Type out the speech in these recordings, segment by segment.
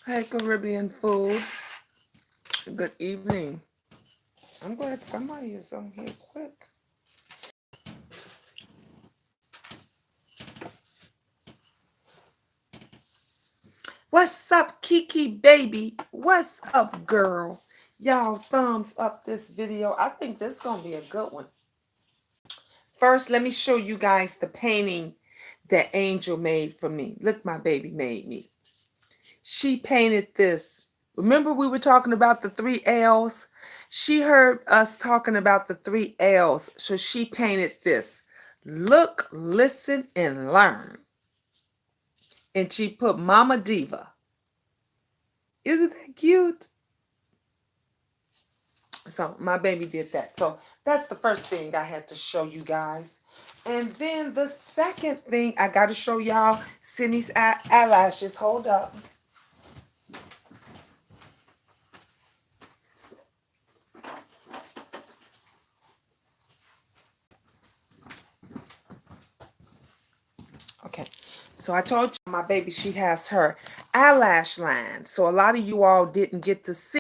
Hey, Caribbean food. Good evening. I'm glad somebody is on here quick. What's up, Kiki baby? What's up, girl? Y'all, thumbs up this video. I think this is going to be a good one. First, let me show you guys the painting that Angel made for me. Look, my baby made me. She painted this. Remember we were talking about the 3 L's? She heard us talking about the 3 L's, so she painted this. Look, listen, and learn. And she put Mama Diva. Isn't that cute? So my baby did that. So that's the first thing I had to show you guys. And then the second thing I got to show y'all, Sydney's eyelashes. Hold up. Okay, so I told you my baby, she has her eyelash line. So a lot of you all didn't get to see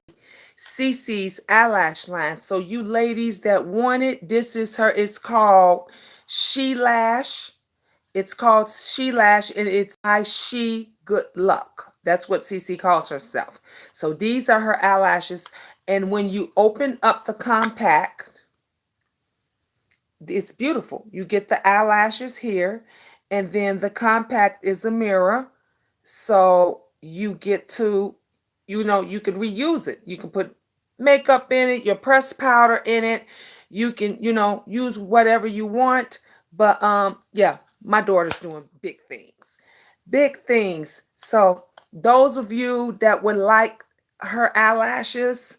Cece's eyelash line. So you ladies that want it, this is her. It's called She Lash. It's called She Lash, and it's by She Good Luck. That's what Cece calls herself. So these are her eyelashes. And when you open up the compact, it's beautiful. You get the eyelashes here, and then the compact is a mirror. So you get to, you can reuse it. You can put makeup in it, your pressed powder in it. You can, use whatever you want. But yeah, my daughter's doing big things. Big things. So those of you that would like her eyelashes,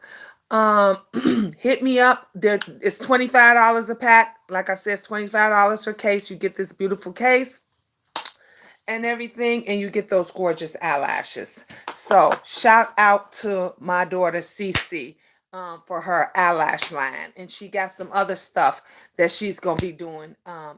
hit me up. It's $25 a pack. Like I said, it's $25 per case. You get this beautiful case and everything, and you get those gorgeous eyelashes. So shout out to my daughter Cece for her eyelash line, and she got some other stuff that she's gonna be doing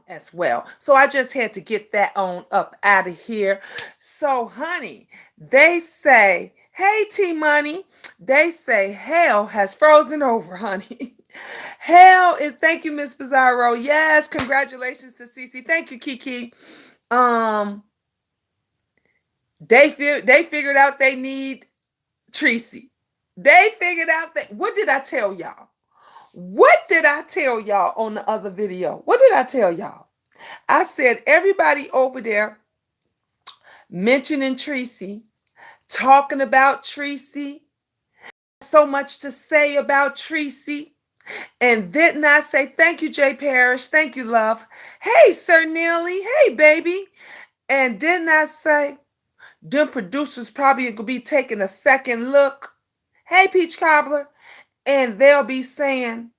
as well. So I just had to get that on up out of here. So honey, they say, hey T Money, they say hell has frozen over, honey. Hell is, thank you, Miss Bizarro. Yes, congratulations to Cece. Thank you, Kiki. um they figured out they need Treecy. They figured out that, what did I tell y'all? What did I tell y'all on the other video? What did I tell y'all? I said everybody over there mentioning Treecy, talking about Treecy, so much to say about Treecy. And didn't I say, thank you, Jay Parrish, thank you, love. Hey, Sir Neely, hey, baby. And didn't I say, them producers probably gonna be taking a second look. Hey, Peach Cobbler. And they'll be saying,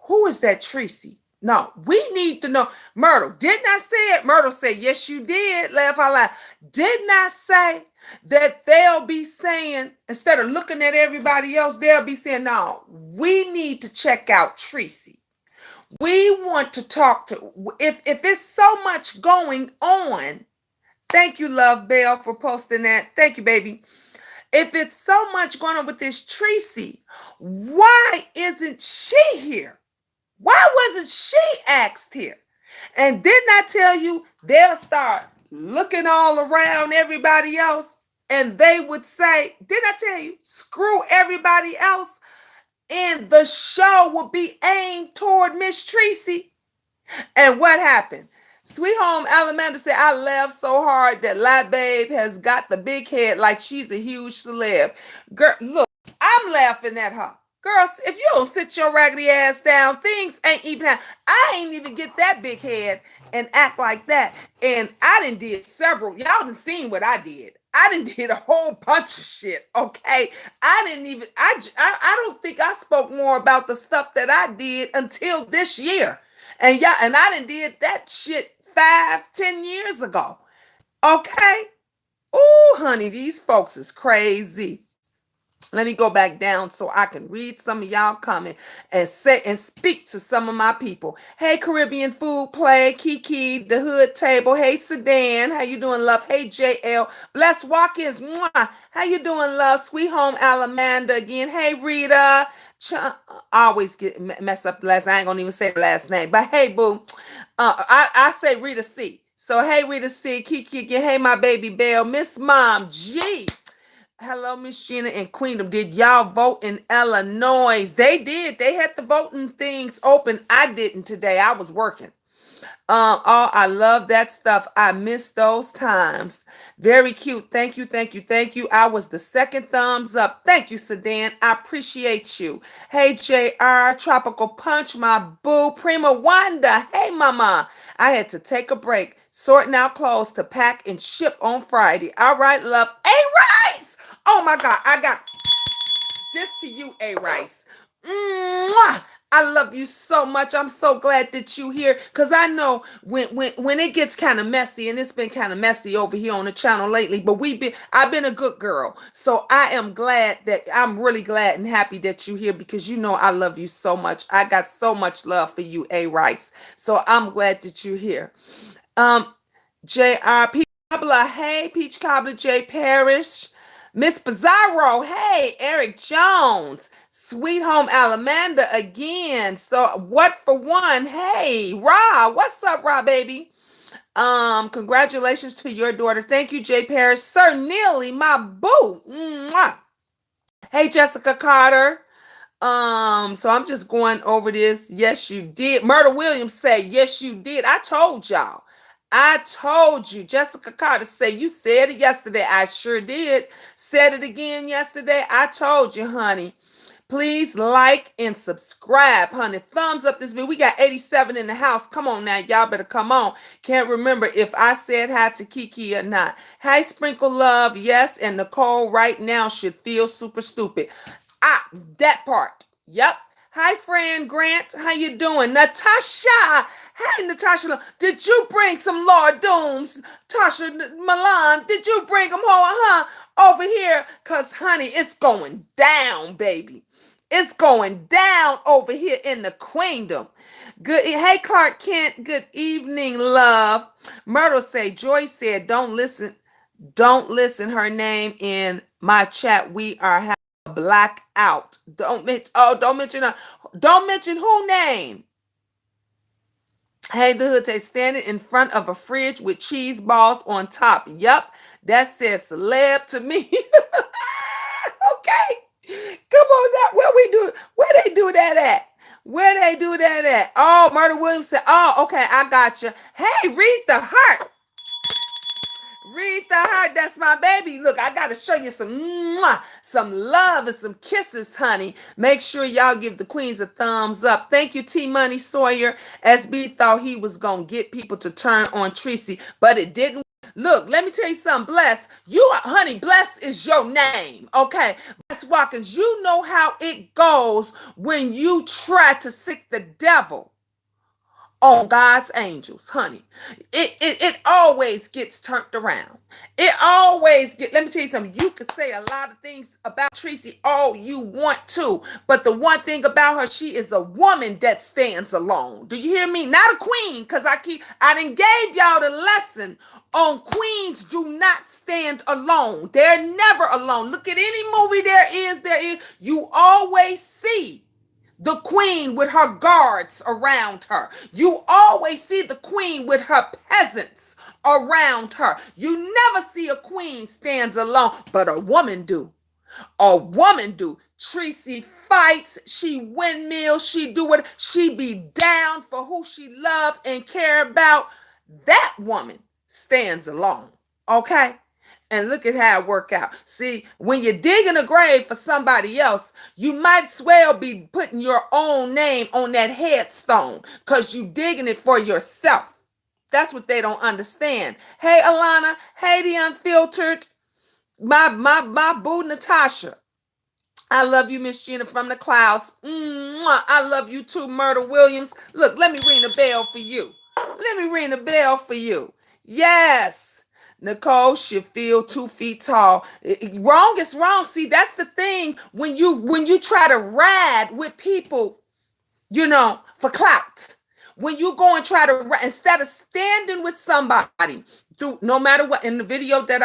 who is that Treecy? No, we need to know. Myrtle, didn't I say it? Myrtle said, yes, you did. Laugh out loud. Didn't I say that they'll be saying, instead of looking at everybody else, they'll be saying, no, we need to check out Treecy. We want to talk to, if there's so much going on. Thank you, Love Bell, for posting that. Thank you, baby. If it's so much going on with this Treecy, why isn't she here? Why wasn't she asked here? And didn't I tell you they'll start looking all around everybody else, and they would say, didn't I tell you, screw everybody else, and the show would be aimed toward Miss Treecy? And what happened? Sweet Home Alamander said, I laughed so hard that La Babe has got the big head like she's a huge celeb. Girl, look, I'm laughing at her. Girls, if you don't sit your raggedy ass down, things ain't even happen. I ain't even get that big head and act like that. And I done did several. Y'all done seen what I did. I done did a whole bunch of shit, okay? I don't think I spoke more about the stuff that I did until this year. And yeah, and I done did that shit 5-10 years ago. Okay? Ooh, honey, these folks is crazy. Let me go back down so I can read some of y'all comment and say and speak to some of my people. Hey, Caribbean Food Play, Kiki, the Hood Table. Hey, Sedan, how you doing, love? Hey, JL, Bless Watkins, mwah. How you doing, love? Sweet Home Alamanda again. Hey, Rita. I always get mess up the last. I ain't gonna even say the last name, but hey, boo. I say Rita C. So hey, Rita C, Kiki again. Hey, my baby Belle, Miss Mom G. Hello, Miss Gina and Queendom. Did y'all vote in Illinois? They did. They had the voting things open. I didn't today. I was working. Oh, I love that stuff. I miss those times. Very cute. Thank you, thank you, thank you. I was the second thumbs up. Thank you, Sedan. I appreciate you. Hey, JR, Tropical Punch, my boo, Prima Wanda. Hey, mama. I had to take a break, sorting out clothes to pack and ship on Friday. All right, love. Hey, Rice. Oh my God, I got this to you, A Rice. Mwah! I love you so much. I'm so glad that you here because I know when it gets kind of messy, and it's been kind of messy over here on the channel lately, but I've been a good girl. So I'm really glad and happy that you here because you know I love you so much. I got so much love for you, A Rice. So I'm glad that you're here. JR Peach Cobbler, hey, Peach Cobbler, J Parrish. Miss Pizarro, hey, Eric Jones, Sweet Home Alamanda again. So what for one? Hey, Ra, what's up, Ra, baby? Congratulations to your daughter. Thank you, Jay Parrish. Sir Neely, my boo. Mwah. Hey, Jessica Carter. So I'm just going over this. Yes, you did. Myrtle Williams say, yes, you did. I told y'all. I told you. Jessica Carter say, you said it yesterday. I sure did. Said it again yesterday. I told you, honey. Please like and subscribe, honey. Thumbs up this video. We got 87 in the house. Come on now. Y'all better come on. Can't remember if I said hi to Kiki or not. Hi, Sprinkle Love. Yes, and Nicole right now should feel super stupid. Ah, that part. Yep. Hi, Fran Grant. How you doing? Natasha. Hey, Natasha. Did you bring some Lord Dooms? Tasha Milan, did you bring them home, over here? Because, honey, it's going down, baby. It's going down over here in the Queendom. Good. Hey, Clark Kent. Good evening, love. Myrtle say, Joy said, don't listen. Don't listen her name in my chat. We are having a blackout. Don't mention who name. Hey, the hood say standing in front of a fridge with cheese balls on top. Yup, that says celeb to me. Okay, come on now. Where they do that at? Where they do that at? Oh, Myrtle Williams said, oh, okay, I got you. Hey, read the heart. Read the heart. That's my baby. Look, I got to show you some love and some kisses, honey. Make sure y'all give the queens a thumbs up. Thank you, T Money Sawyer. SB thought he was going to get people to turn on Treecy, but it didn't. Look, let me tell you something. Bless. Honey, Bless is your name. Okay. Bless Watkins, you know how it goes when you try to sick the devil on God's angels, honey. It always gets turned around. It always let me tell you something. You could say a lot of things about Treecy all you want to, but the one thing about her, she is a woman that stands alone. Do you hear me? Not a queen, because I done gave y'all the lesson on queens do not stand alone. They're never alone. Look at any movie there is, you always see the queen with her guards around her. You always see the queen with her peasants around her. You never see a queen stands alone, but a woman do. A woman do. Treecy fights, she windmills, she do what, she be down for who she love and care about. That woman stands alone, okay? And look at how it work out. See, when you're digging a grave for somebody else, you might as well be putting your own name on that headstone because you digging it for yourself. That's what they don't understand. Hey, Alana. Hey, the unfiltered. My boo, Natasha. I love you, Miss Gina from the clouds. I love you too, Myrtle Williams. Look, let me ring the bell for you. Let me ring the bell for you. Yes. Nicole should feel 2 feet tall. Wrong is wrong. See, that's the thing when you try to ride with people, for clout. When you go and try to, instead of standing with somebody through, no matter what, in the video that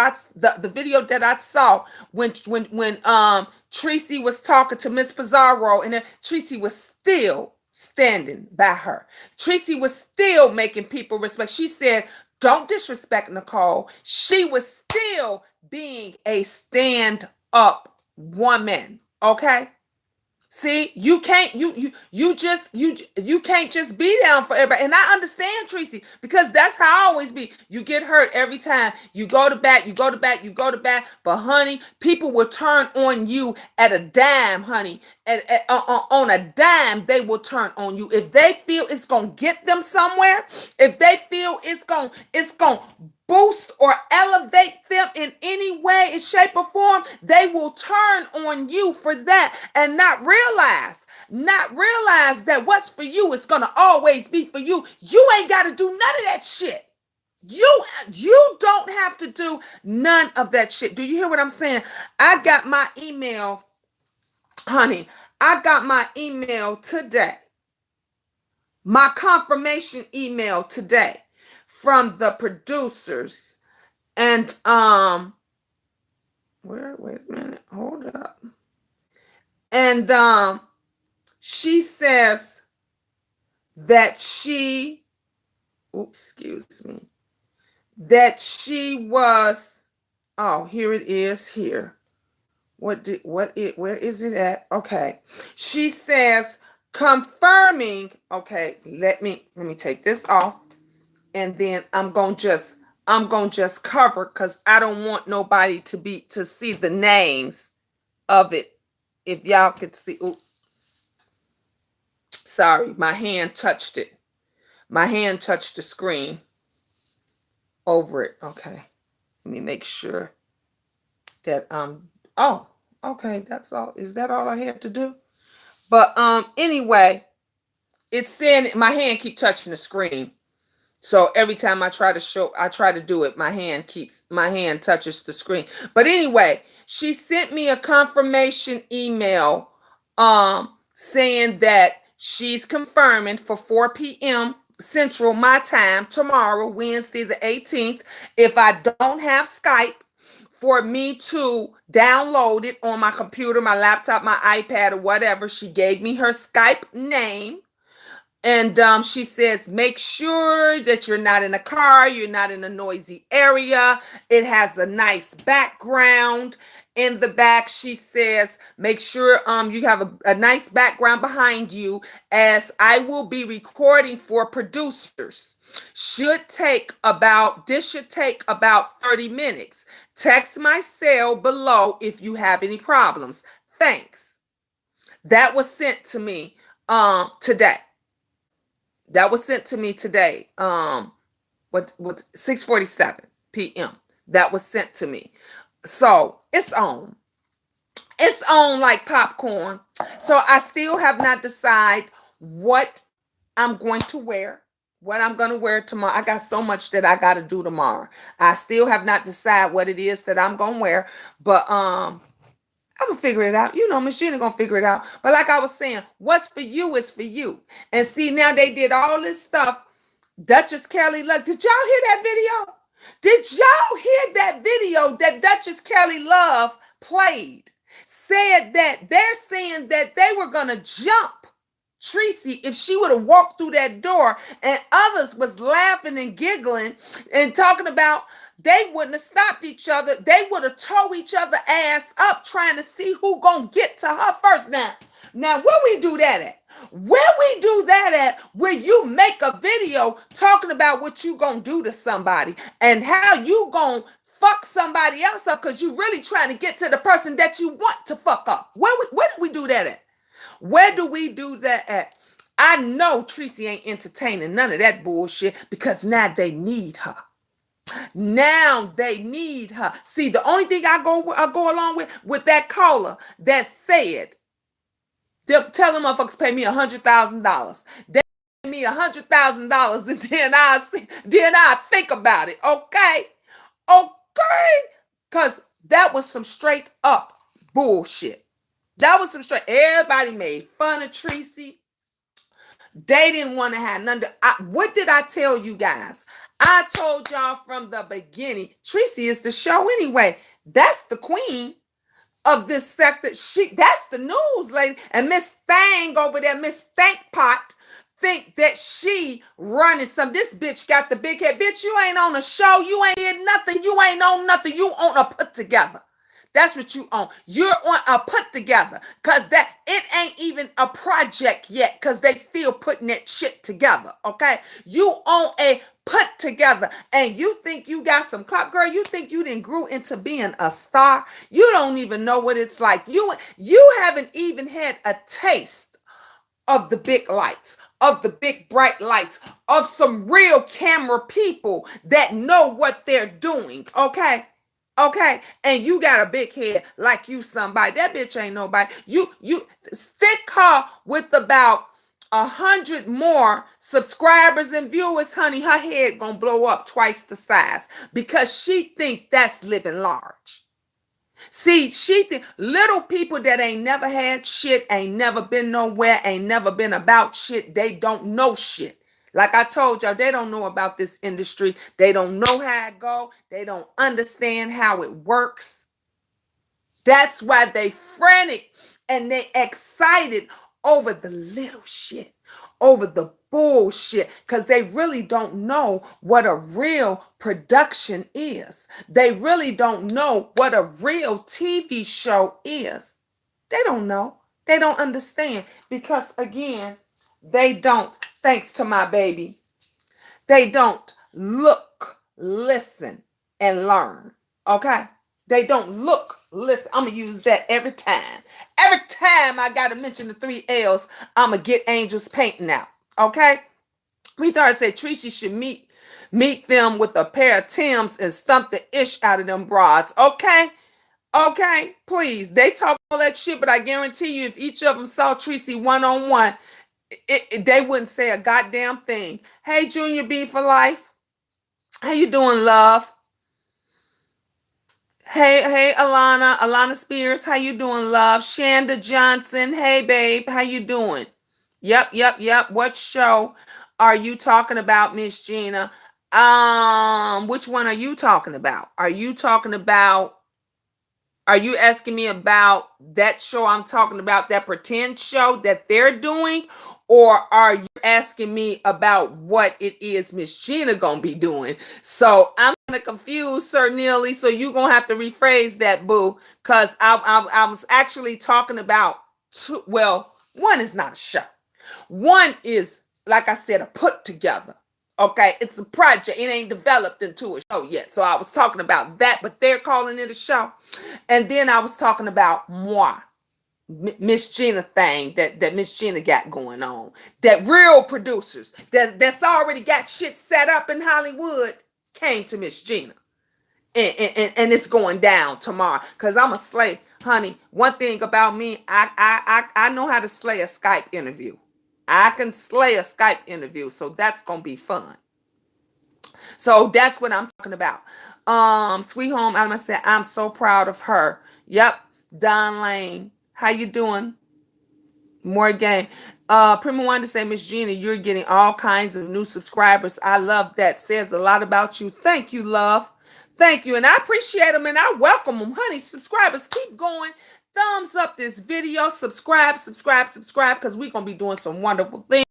the video that I saw when Treecy was talking to Miss Pizarro, and then Treecy was still standing by her. Treecy was still making people respect. She said, "Don't disrespect Nicole." She was still being a stand up woman. Okay. See, you can't just be down for everybody. And I understand, Treecy, because that's how I always be. You get hurt every time. You go to bat, you go to bat, you go to bat. But honey, people will turn on you at a dime, honey. On a dime, they will turn on you. If they feel it's gonna get them somewhere, if they feel it's gonna boost or elevate them in any way, in shape or form, they will turn on you for that and not realize that what's for you is going to always be for you. You ain't got to do none of that shit. You don't have to do none of that shit. Do you hear what I'm saying? I got my email, honey. I got my email today. My confirmation email today from the producers. And wait a minute, hold up. And she says that that she was, oh, here it is here. Where is it at? Okay. She says confirming, okay, let me take this off, and then I'm gonna just cover, because I don't want nobody to see the names of it. If y'all could see, sorry, my hand touched it. My hand touched the screen over it. Okay, let me make sure that oh, okay, that's all. Is that all I had to do? But anyway, it's saying my hand keep touching the screen. So every time I try to do it, my hand touches the screen. But anyway, she sent me a confirmation email saying that she's confirming for 4 p.m. Central my time tomorrow, Wednesday the 18th, if I don't have Skype, for me to download it on my computer, my laptop, my iPad, or whatever. She gave me her Skype name. And she says, make sure that you're not in a car, you're not in a noisy area. It has a nice background in the back. She says, make sure you have a nice background behind you, as I will be recording for producers. Should take about 30 minutes. Text my cell below if you have any problems. Thanks. That was sent to me today. That was sent to me today. What 6:47 p.m. That was sent to me. So it's on. It's on like popcorn. So I still have not decided what I'm going to wear. What I'm going to wear tomorrow. I got so much that I got to do tomorrow. I still have not decided what it is that I'm going to wear. But I'm going to figure it out. Miss Gina going to figure it out. But like I was saying, what's for you is for you. And see, now they did all this stuff. Duchess Kelly Love. Did y'all hear that video? Did y'all hear that video that Duchess Kelly Love played? Said that they're saying that they were going to jump Treecy if she would have walked through that door, and others was laughing and giggling and talking about they wouldn't have stopped each other. They would have towed each other ass up trying to see who gonna get to her first. Now where we do that at? Where you make a video talking about what you gonna do to somebody and how you gonna fuck somebody else up because you really trying to get to the person that you want to fuck up. Where do we do that at? Where do we do that at? I know Treecy ain't entertaining none of that bullshit, because now they need her. Now they need her. See, the only thing I go along with that caller that said, they'll tell them motherfuckers pay me $100,000. They pay me $100,000, and then I think about it. Okay. Okay? Because that was some straight up bullshit. That was some straight. Everybody made fun of Treecy. They didn't want to have none. What did I tell you guys? I told y'all from the beginning. Treecy is the show anyway. That's the queen of this sector. That's the news lady. And Miss Thang over there, Miss Thankpot, think that she running some. This bitch got the big head. Bitch, you ain't on a show. You ain't in nothing. You ain't on nothing. You on a put together. That's what you on. You're on a put together. Cause that it ain't even a project yet. Cause they still putting that shit together. Okay. You on a put together. And you think you got some clout, girl. You think you didn't grew into being a star. You don't even know what it's like. You haven't even had a taste of the big lights, of the big bright lights, of some real camera people that know what they're doing. Okay. Okay, and you got a big head like you somebody. That bitch ain't nobody. You stick her with about 100 more subscribers and viewers, honey. Her head gonna blow up twice the size because she think that's living large. See, she think little people that ain't never had shit, ain't never been nowhere, ain't never been about shit. They don't know shit. Like I told y'all, they don't know about this industry. They don't know how it go. They don't understand how it works. That's why they frantic and they excited over the little shit, over the bullshit, because they really don't know what a real production is. They really don't know what a real TV show is. They don't know. They don't understand because, again, they don't, thanks to my baby, they don't look, listen, and learn. Okay? They don't look, listen. I'm going to use that every time. Every time I got to mention the 3 L's, I'm going to get Angels painting out. Okay? Retard said Treecy should meet them with a pair of Timbs and stump the ish out of them broads. Okay? Okay? Please. They talk all that shit, but I guarantee you if each of them saw Treecy one-on-one, they wouldn't say a goddamn thing. Hey, Junior B for life. How you doing, love? Hey, Alana Spears. How you doing, love? Shanda Johnson. Hey, babe. How you doing? Yep. What show are you talking about, Miss Gina? Which one are you talking about? Are you asking me about that show I'm talking about, that pretend show that they're doing? Or are you asking me about what it is Miss Gina gonna be doing? So I'm kind of confused, Sir Neely. So you're gonna have to rephrase that, boo. Because I was actually talking about one is not a show. One is, like I said, a put together. Okay, it's a project. It ain't developed into a show yet. So I was talking about that, but they're calling it a show. And then I was talking about moi, Miss Gina thing that Miss Gina got going on. That real producers that's already got shit set up in Hollywood came to Miss Gina. And it's going down tomorrow. Cause I'm a slay, honey. One thing about me, I know how to slay a Skype interview. I can slay a Skype interview, so that's gonna be fun. So that's what I'm talking about. Sweet Home Alma said, I'm so proud of her. Yep. Don Lane, how you doing? More game. Prima wanted to say, Miss Gina, you're getting all kinds of new subscribers. I love that. Says a lot about you. Thank you, love. Thank you. And I appreciate them and I welcome them. Honey, subscribers, keep going. Thumbs up this video. Subscribe, because we're going to be doing some wonderful things.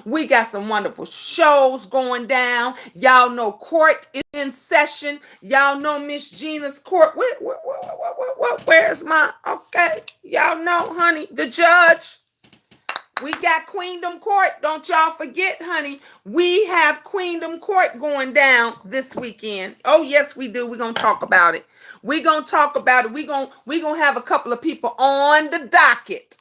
We got some wonderful shows going down. Y'all know court is in session. Y'all know Miss Gina's court. Where's my, okay. Y'all know, honey, the judge. We got Queendom Court. Don't y'all forget, honey. We have Queendom Court going down this weekend. Oh, yes, we do. We're going to talk about it. We're going to talk about it. We're going to have a couple of people on the docket.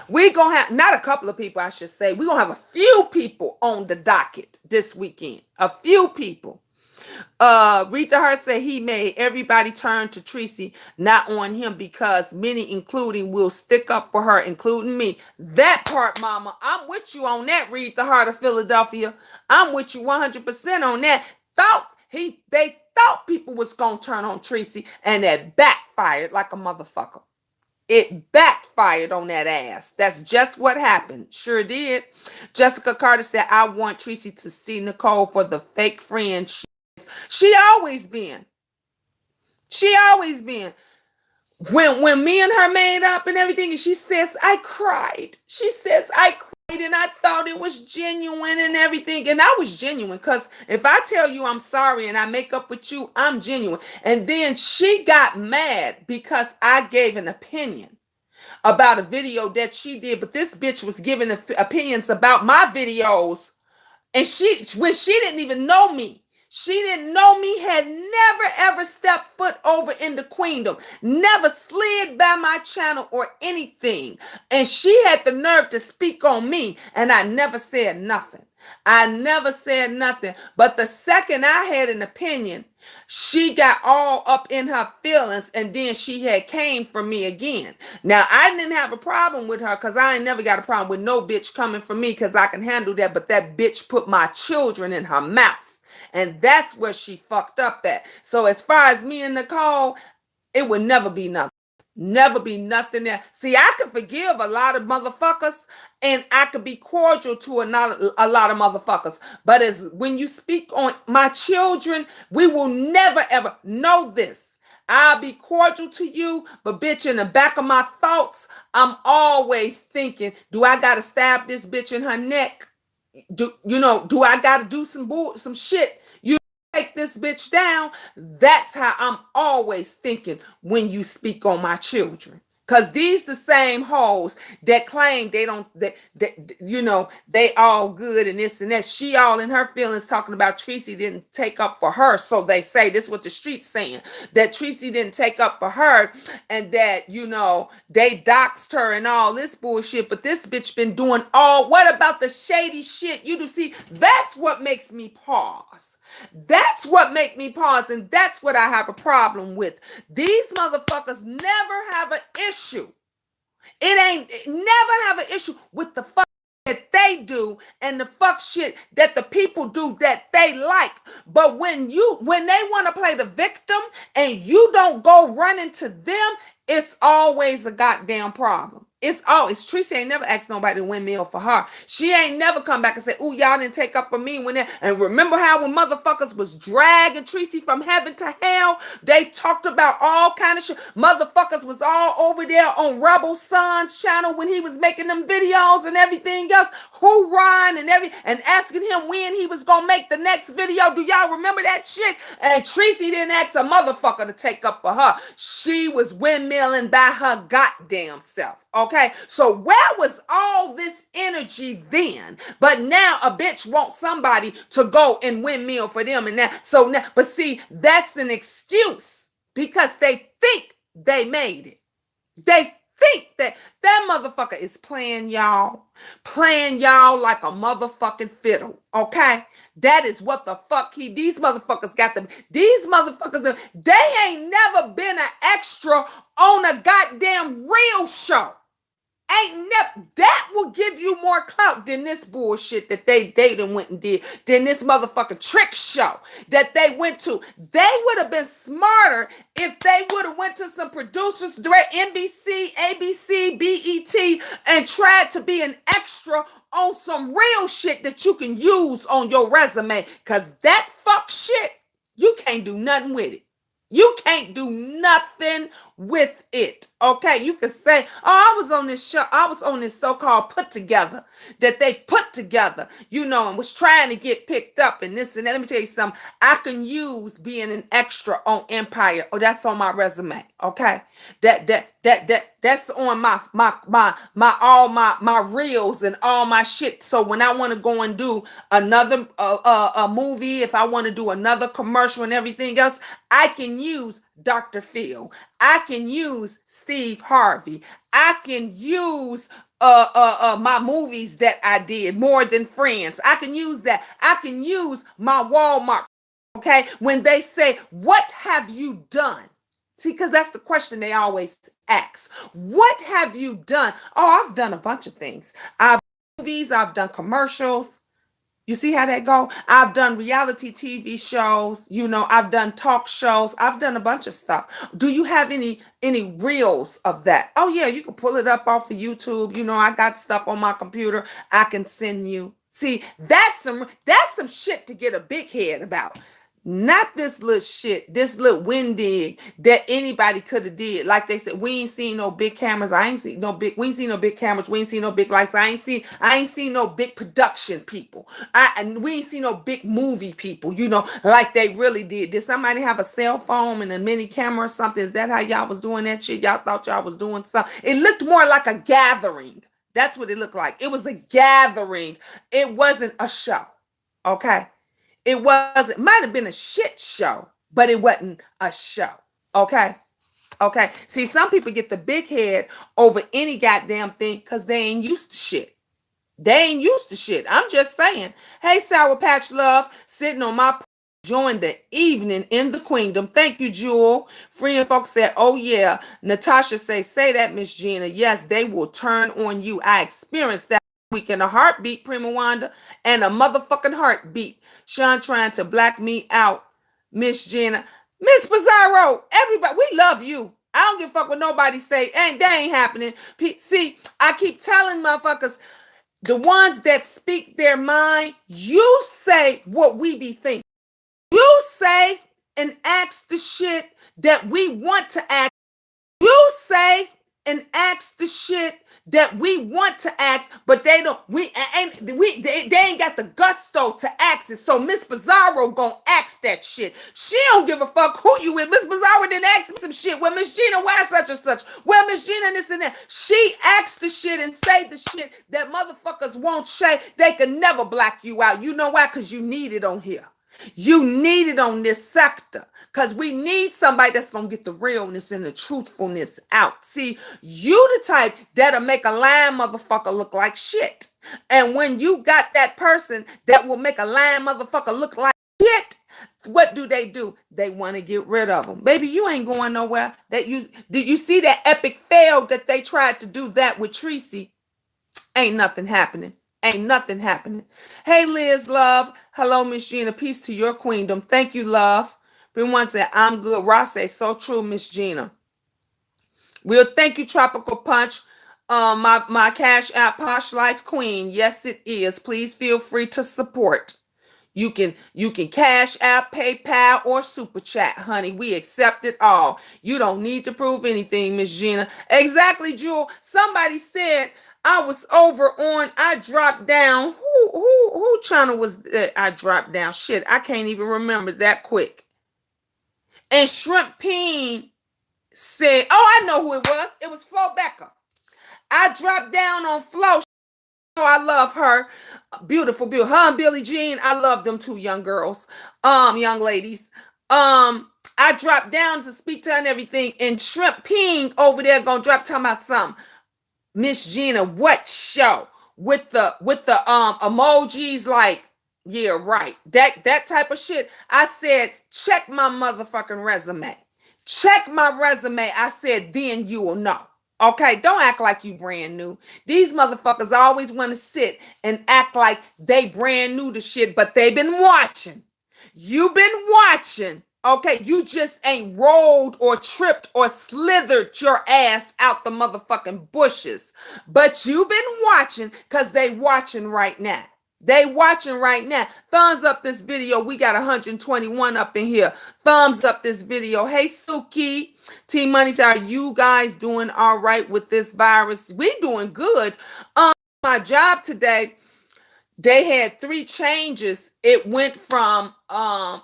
We're going to have, not a couple of people, I should say. We're going to have a few people on the docket this weekend. A few people. Rita Hart said he made everybody turn to Treecy, not on him, because many, including, will stick up for her, including me. That part, mama, I'm with you on that, Rita Hart of Philadelphia. I'm with you 100% on that. They thought people was gonna turn on Treecy, and it backfired like a motherfucker. It backfired on that ass. That's just what happened. Sure did. Jessica Carter said, I want Treecy to see Nicole for the fake friend she is. She always been. She always been. When me and her made up and everything, and she says, I cried. She says, I cried and I thought it was genuine and everything. And I was genuine, because if I tell you I'm sorry and I make up with you, I'm genuine. And then she got mad because I gave an opinion about a video that she did, but this bitch was giving opinions about my videos, and when she didn't even know me. She didn't know me, had never ever stepped foot over in the Queendom, never slid by my channel or anything. And she had the nerve to speak on me, and I never said nothing. I never said nothing. But the second I had an opinion, she got all up in her feelings, and then she had came for me again. Now, I didn't have a problem with her, because I ain't never got a problem with no bitch coming for me, because I can handle that. But that bitch put my children in her mouth. And that's where she fucked up at. So as far as me and Nicole, it would never be nothing. Never be nothing there. See, I could forgive a lot of motherfuckers, and I could be cordial to a lot of motherfuckers. But as when you speak on my children, we will never ever know this. I'll be cordial to you, but bitch, in the back of my thoughts, I'm always thinking, do I gotta stab this bitch in her neck? Do I gotta do some shit? You take this bitch down. That's how I'm always thinking when you speak on my children. Cause these the same hoes that claim they don't, they all good and this and that. She all in her feelings talking about Treecy didn't take up for her. So they say, this is what the street's saying, that Treecy didn't take up for her, and that, they doxed her and all this bullshit. But this bitch been doing what about the shady shit? You do see, that's what makes me pause. That's what make me pause, and that's what I have a problem with. These motherfuckers never have an issue. Never have an issue with the fuck that they do and the fuck shit that the people do that they like. But when they want to play the victim and you don't go running to them, it's always a goddamn problem. It's always, Treecy ain't never asked nobody to windmill for her. She ain't never come back and said, ooh, y'all didn't take up for me and remember how when motherfuckers was dragging Treecy from heaven to hell, they talked about all kind of shit. Motherfuckers was all over there on Rebel Son's channel when he was making them videos and everything else, hoorahing and asking him when he was gonna make the next video. Do y'all remember that shit? And Treecy didn't ask a motherfucker to take up for her. She was windmilling by her goddamn self. Okay, so where was all this energy then? But now a bitch wants somebody to go and windmill for them, and but see, that's an excuse because they think they made it. They think that motherfucker is playing y'all like a motherfucking fiddle. Okay, that is what the fuck these motherfuckers got them. These motherfuckers, they ain't never been an extra on a goddamn real show. That will give you more clout than this bullshit that they done went and did, than this motherfucking trick show that they went to. They would have been smarter if they would have went to some producers, direct NBC, ABC, BET, and tried to be an extra on some real shit that you can use on your resume. Cause that fuck shit, you can't do nothing with it. You can't do nothing with it. Okay, you can say, oh, I was on this show, I was on this so-called put together that they put together, and was trying to get picked up and this and that. Let me tell you something. I can use being an extra on Empire. Oh, that's on my resume. Okay, that's on my reels and all my shit. So when I want to go and do another a movie, if I want to do another commercial and everything else, I can use Dr. Phil. I can use Steve Harvey. I can use my movies that I did, More Than Friends. I can use that. I can use my Walmart. Okay, when they say, what have you done? See, because that's the question they always ask. What have you done? Oh, I've done a bunch of things. I've done movies, I've done commercials. You see how that go? I've done reality TV shows, I've done talk shows, I've done a bunch of stuff. Do you have any reels of that? Oh yeah, you can pull it up off of YouTube. I got stuff on my computer I can send you. See, that's some shit to get a big head about. Not this little shit, this little windig that anybody could have did. Like they said, we ain't seen no big cameras. We ain't seen no big cameras. We ain't seen no big lights. I ain't seen no big production people. And we ain't seen no big movie people, like they really did. Did somebody have a cell phone and a mini camera or something? Is that how y'all was doing that shit? Y'all thought y'all was doing something? It looked more like a gathering. That's what it looked like. It was a gathering. It wasn't a show. Okay. It wasn't, might have been a shit show, but it wasn't a show. Okay. Okay. See, some people get the big head over any goddamn thing because they ain't used to shit. They ain't used to shit. I'm just saying. Hey, Sour Patch Love, sitting on my join the evening in the Queendom. Thank you, Jewel. Free and folks said, oh yeah. Natasha say that, Miss Gina. Yes, they will turn on you. I experienced that week in a heartbeat, Prima Wanda, and a motherfucking heartbeat. Sean trying to black me out, Miss Gina. Miss Bizarro, everybody, we love you. I don't give a fuck what nobody say. That ain't happening. See, I keep telling motherfuckers, the ones that speak their mind, you say what we be thinking. You say and ask the shit that we want to ask. You say and ask the shit that we want to ask, but they don't. They ain't got the gusto to ask it. So Miss Bizarro gonna ask that shit. She don't give a fuck who you with. Miss Bizarro didn't ask him some shit. Well, Miss Gina, why such and such? Well, Miss Gina, this and that. She asked the shit and say the shit that motherfuckers won't say. They can never black you out. You know why? Because you need it on here. You need it on this sector because we need somebody that's going to get the realness and the truthfulness out. See, you the type that'll make a lying motherfucker look like shit. And when you got that person that will make a lying motherfucker look like shit, what do? They want to get rid of them. Baby, you ain't going nowhere. Did you see that epic fail that they tried to do that with Treecy? Ain't nothing happening. Ain't nothing happening. Hey, Liz, love. Hello, Miss Gina. Peace to your queendom. Thank you, love. Everyone said, I'm good. Ross say, so true, Miss Gina. We'll thank you, Tropical Punch. My Cash App Posh Life Queen. Yes, it is. Please feel free to support. You can Cash App, PayPal, or Super Chat, honey. We accept it all. You don't need to prove anything, Miss Gina. Exactly, Jewel. Somebody said I was over on, I dropped down. Who channel was that I dropped down? Shit, I can't even remember that quick. And Shrimp Peen said, oh, I know who it was. It was Flo Becker. I dropped down on Flo. I love her. Beautiful. Her and Billie Jean. I love them two young girls. Young ladies. I dropped down to speak to her and everything. And Shrimp Ping over there gonna drop talking about something. Miss Gina, what show? With the emojis like, yeah, right. That type of shit. I said, check my motherfucking resume. Check my resume. I said, then you will know. Okay, don't act like you brand new. These motherfuckers always want to sit and act like they brand new to shit, but they've been watching. You've been watching. Okay, you just ain't rolled or tripped or slithered your ass out the motherfucking bushes. But you've been watching because they watching right now. They watching right now. Thumbs up this video. We got 121 up in here. Thumbs up this video. Hey, Suki. T Money, are you guys doing all right with this virus? We doing good. My job today, they had 3 changes. It went from,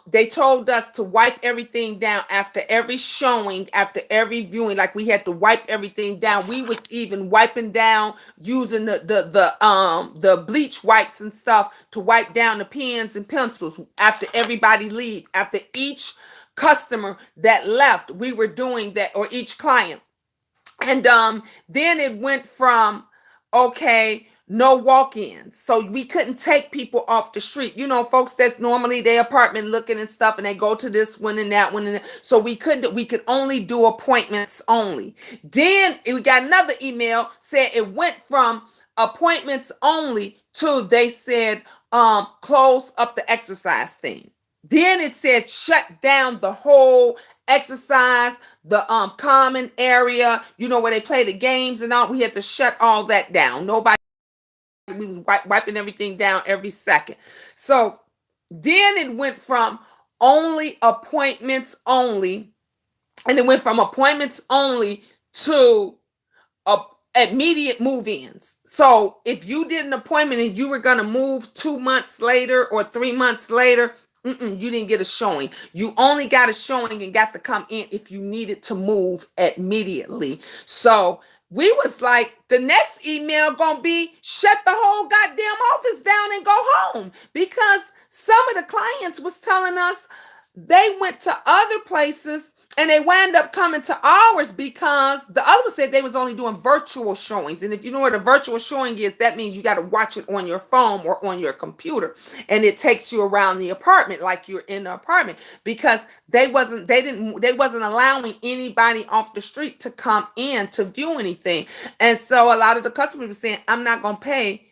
they told us to wipe everything down after every showing, after every viewing, like we had to wipe everything down. We was even wiping down using the bleach wipes and stuff to wipe down the pens and pencils after everybody leave. After each customer that left, we were doing that, or each client. And then it went from, okay, no walk-ins. So we couldn't take people off the street. You know, folks that's normally their apartment looking and stuff, and they go to this one and that one. So we could only do appointments only. Then we got another email said it went from appointments only to, they said, close up the exercise thing. Then it said shut down the whole exercise, the common area, where they play the games and all. We had to shut all that down. Nobody, we was wiping everything down every second. So then it went from only appointments only, and it went from appointments only to immediate move-ins. So if you did an appointment and you were going to move 2 months later or 3 months later, you didn't get a showing. You only got a showing and got to come in if you needed to move immediately. So we was like, the next email gonna be shut the whole goddamn office down and go home, because some of the clients was telling us they went to other places and they wound up coming to ours because the other one said they was only doing virtual showings. And if you know what a virtual showing is, that means you got to watch it on your phone or on your computer. And it takes you around the apartment like you're in the apartment, because they wasn't allowing anybody off the street to come in to view anything. And so a lot of the customers were saying, I'm not going to pay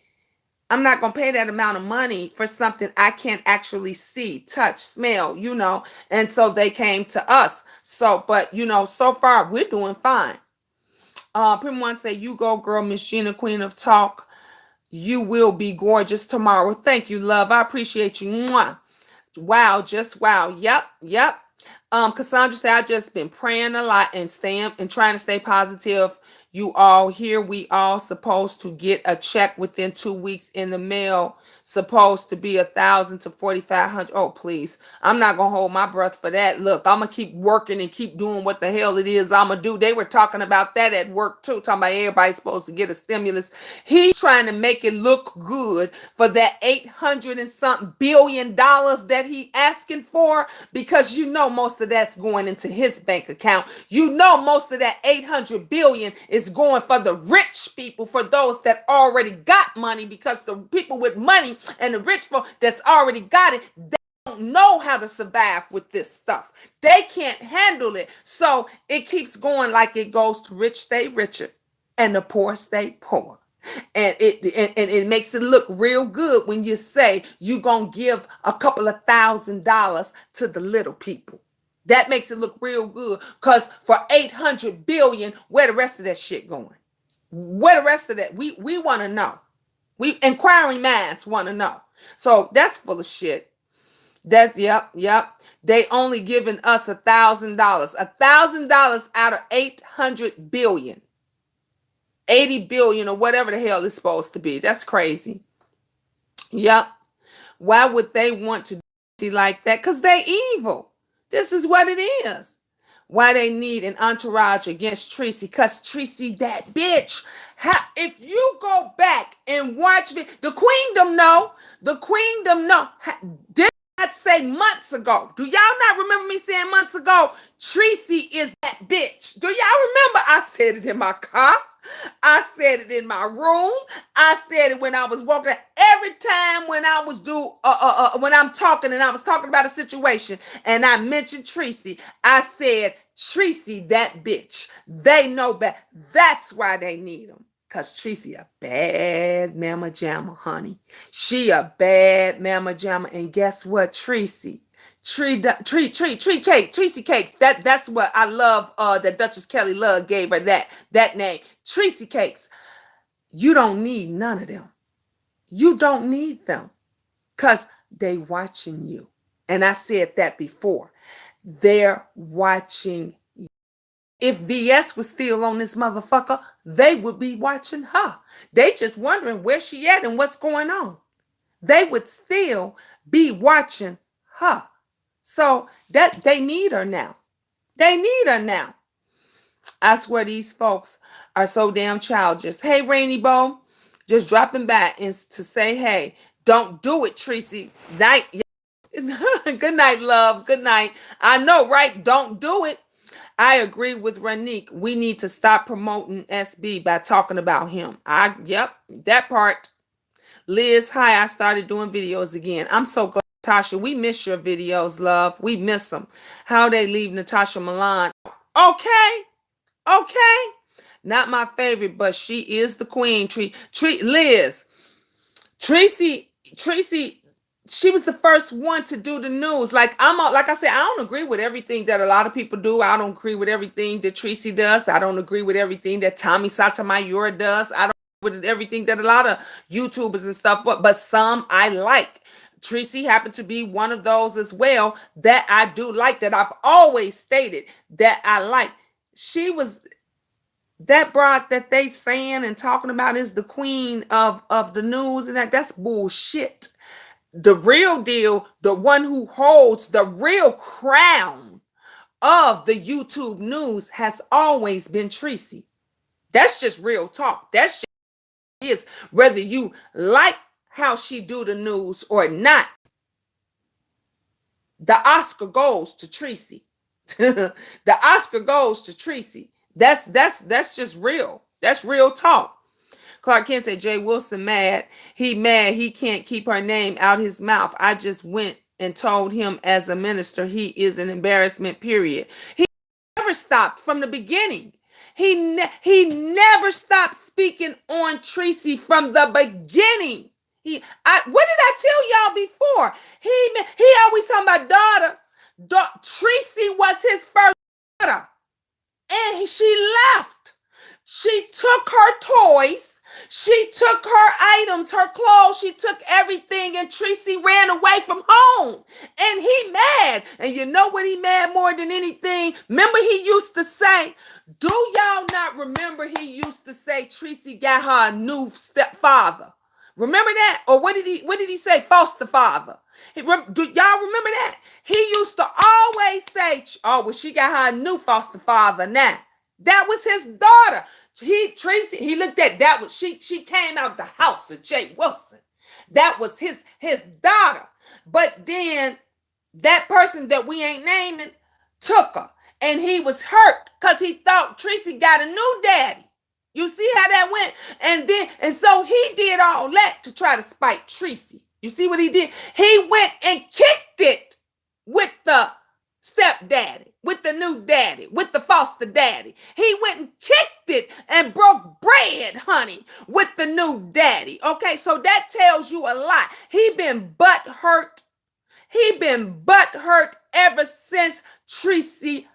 that amount of money for something I can't actually see, touch, smell, and so they came to us. So, but, so far we're doing fine. Prima One say, you go, girl, Miss Gina, Queen of Talk. You will be gorgeous tomorrow. Thank you, love. I appreciate you. Mwah. Wow, just wow. Yep. Cassandra said, I just been praying a lot and trying to stay positive. You all here, we all supposed to get a check within 2 weeks in the mail. Supposed to be 1,000 to 4,500. Oh, please. I'm not gonna hold my breath for that. Look, I'm gonna keep working and keep doing what the hell it is I'm gonna do. They were talking about that at work too, talking about everybody's supposed to get a stimulus. He's trying to make it look good for that 800 and something billion dollars that he asking for, because most of that's going into his bank account. Most of that 800 billion is going for the rich people, for those that already got money, because the people with money and the rich folk that's already got it, they don't know how to survive with this stuff. They can't handle it. So it keeps going, like it goes to rich stay richer and the poor stay poor. And it makes it look real good when you say you're going to give a couple of $1,000s to the little people. That makes it look real good, because for 800 billion, where the rest of that shit going? Where the rest of that? We want to know. We inquiring minds want to know. So that's full of shit. That's yep. They only giving us $1,000. $1,000 out of 800 billion. 80 billion or whatever the hell it's supposed to be. That's crazy. Yep. Why would they want to be like that? Because they evil. This is what it is. Why they need an entourage against Treecy? Because Treecy that bitch. If you go back and watch the Queendom know. Did not say months ago. Do y'all not remember me saying months ago? Treecy is that bitch. Do y'all remember? I said it in my car. I said it in my room. I said it when I was walking. Every time when I was when I'm talking and I was talking about a situation and I mentioned Treecy, I said, Treecy, that bitch. They know better. That's why they need him. Because Treecy a bad mama jamma, honey. She a bad mama jamma. And guess what, Treecy? Treecy Cakes. That's what I love. That Duchess Kelly Love gave her that name. Treecy Cakes. You don't need none of them. You don't need them, because they watching you. And I said that before. They're watching you. If VS was still on this motherfucker, they would be watching her. They just wondering where she at and what's going on. They would still be watching her. So that they need her now. They need her now. I swear these folks are so damn childish. Hey, Rainy Bow, just dropping back to say, hey, don't do it, Treecy. Night. Good night, love. Good night. I know, right? Don't do it. I agree with Ranique. We need to stop promoting SB by talking about him. Yep, that part. Liz, hi, I started doing videos again. I'm so glad. Natasha, we miss your videos, love. We miss them. How they leave Natasha Milan. Okay. Not my favorite, but she is the queen. Liz, Treecy, she was the first one to do the news. Like I said, I don't agree with everything that a lot of people do. I don't agree with everything that Treecy does. I don't agree with everything that Tommy Sotomayor does. I don't agree with everything that a lot of YouTubers and stuff, but some I like. Treecy happened to be one of those as well that I do like, that I've always stated that I like. She was that broad that they saying and talking about is the queen of the news, and that's bullshit. The real deal, the one who holds the real crown of the YouTube news, has always been Treecy. That's just real talk. That's just is, whether you like how she do the news or not. The Oscar goes to Treecy. The Oscar goes to Treecy. That's just real. That's real talk. Clark Kent said Jay Wilson mad. He mad he can't keep her name out his mouth. I just went and told him as a minister he is an embarrassment, period. He never stopped from the beginning. He never stopped speaking on Treecy from the beginning. What did I tell y'all before? He always talking about daughter. Treecy was his first daughter. And she left. She took her toys. She took her items, her clothes. She took everything, and Treecy ran away from home. And he mad. And you know what he mad more than anything? Remember he used to say, do y'all not remember he used to say Treecy got her a new stepfather? Remember that? Or what did he say? Foster father. Do y'all remember that? He used to always say, oh, well, she got her a new foster father now. That was his daughter. Treecy, he looked at that was she came out the house of Jay Wilson. That was his daughter. But then that person that we ain't naming took her. And he was hurt because he thought Treecy got a new daddy. You see how that went? And so he did all that to try to spite Treecy. You see what he did? He went and kicked it with the stepdaddy, with the new daddy, with the foster daddy. He went and kicked it and broke bread, honey, with the new daddy. Okay, so that tells you a lot. He been butt hurt. He been butt hurt ever since Treecy.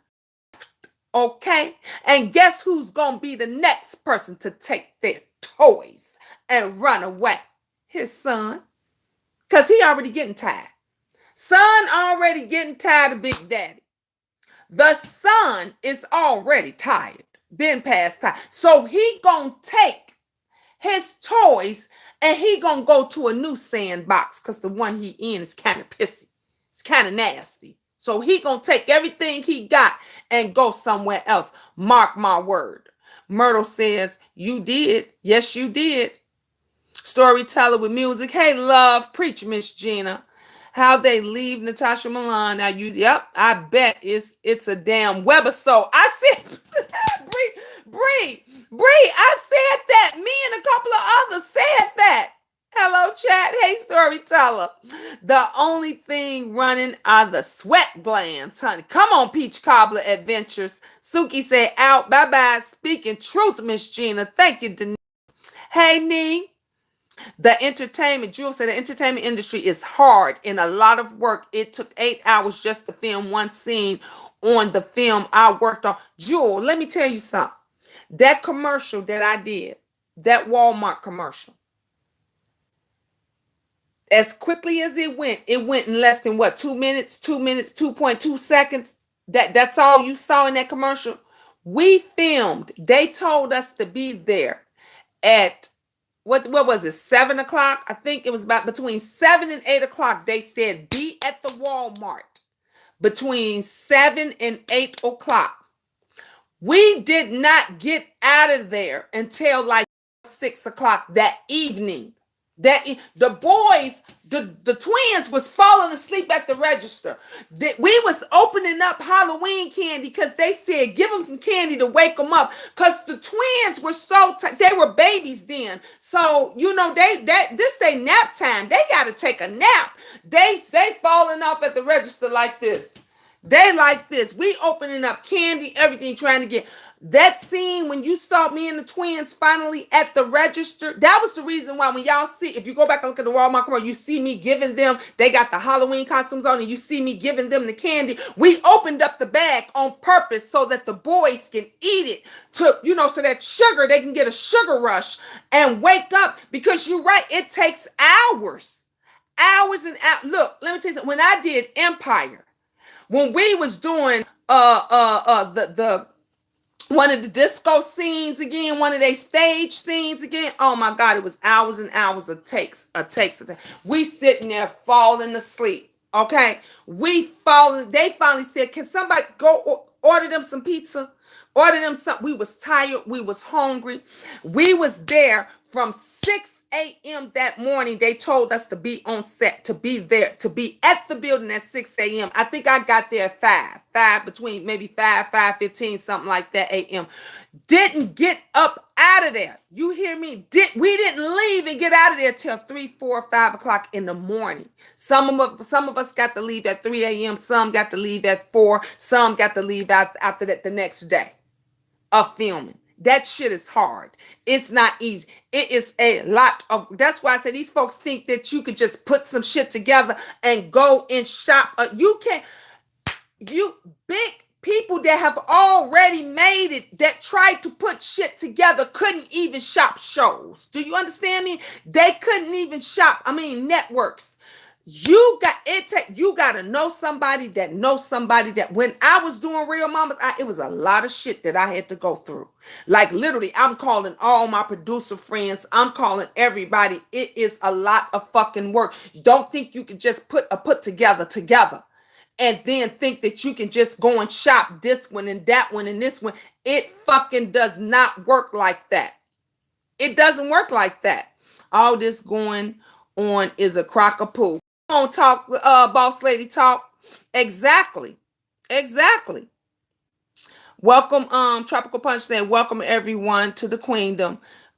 Okay, and guess who's gonna be the next person to take their toys and run away? His son, because he already getting tired. Son already getting tired of Big Daddy. The son is already tired, been past time. So he gonna take his toys and he gonna go to a new sandbox because the one he in is kind of pissy. It's kind of nasty. So he gonna take everything he got and go somewhere else. Mark my word. Myrtle says, you did. Yes, you did. Storyteller with music. Hey, love. Preach, Miss Gina. How they leave Natasha Milan. I bet it's a damn webisode. I said, Bree, I said that. Me and a couple of others said that. Hello, chat. Hey, storyteller. The only thing running are the sweat glands, honey. Come on, Peach Cobbler Adventures. Suki said, out. Bye-bye. Speaking truth, Miss Gina. Thank you, Denise. Hey, Nee. Jules said the entertainment industry is hard and a lot of work. It took 8 hours just to film one scene on the film I worked on. Jewel, let me tell you something. That commercial that I did, that Walmart commercial, as quickly as it went in less than 2 minutes, 2.2 seconds. That's all you saw in that commercial. We filmed. They told us to be there at what was it, 7 o'clock? I think it was about between 7 and 8 o'clock. They said be at the Walmart between 7 and 8 o'clock. We did not get out of there until like 6 o'clock that evening. The boys, the twins was falling asleep at the register. We was opening up Halloween candy because they said give them some candy to wake them up because the twins were they were babies then. So this they nap time. They got to take a nap. They falling off at the register like this. They like this. We opening up candy, everything, trying to get. That scene when you saw me and the twins finally at the register, that was the reason why when y'all see, if you go back and look at the Walmart commercial, you see me giving them, they got the Halloween costumes on, and you see me giving them the candy. We opened up the bag on purpose so that the boys can eat it to, so that sugar, they can get a sugar rush and wake up, because you're right, it takes hours and hours. Look, let me tell you something. When I did Empire, when we was doing the one of the disco scenes again, one of their stage scenes again. Oh my God, it was hours and hours of takes. We sitting there falling asleep. Okay, they finally said, "Can somebody go order them some pizza? Order them something." We was tired. We was hungry. We was there from 6 a.m. that morning. They told us to be on set, to be there, to be at the building at 6 a.m. I think I got there at 5, between maybe 5:15, something like that a.m. Didn't get up out of there. You hear me? We didn't leave and get out of there till 3, 4, 5 o'clock in the morning. Some of us got to leave at 3 a.m. Some got to leave at 4. Some got to leave after that the next day of filming. That shit is hard. It's not easy. It is a lot of, that's why I say these folks think that you could just put some shit together and go and shop. You big people that have already made it, that tried to put shit together, couldn't even shop shows. Do you understand me? They couldn't even shop. Networks. You got to know somebody that knows somebody that, when I was doing Real Mamas, it was a lot of shit that I had to go through. Like literally, I'm calling all my producer friends. I'm calling everybody. It is a lot of fucking work. Don't think you can just put together and then think that you can just go and shop this one and that one and this one. It fucking does not work like that. It doesn't work like that. All this going on is a crock of poo. Don't talk, boss lady talk. Exactly. Welcome, Tropical Punch saying, welcome everyone to the Queendom.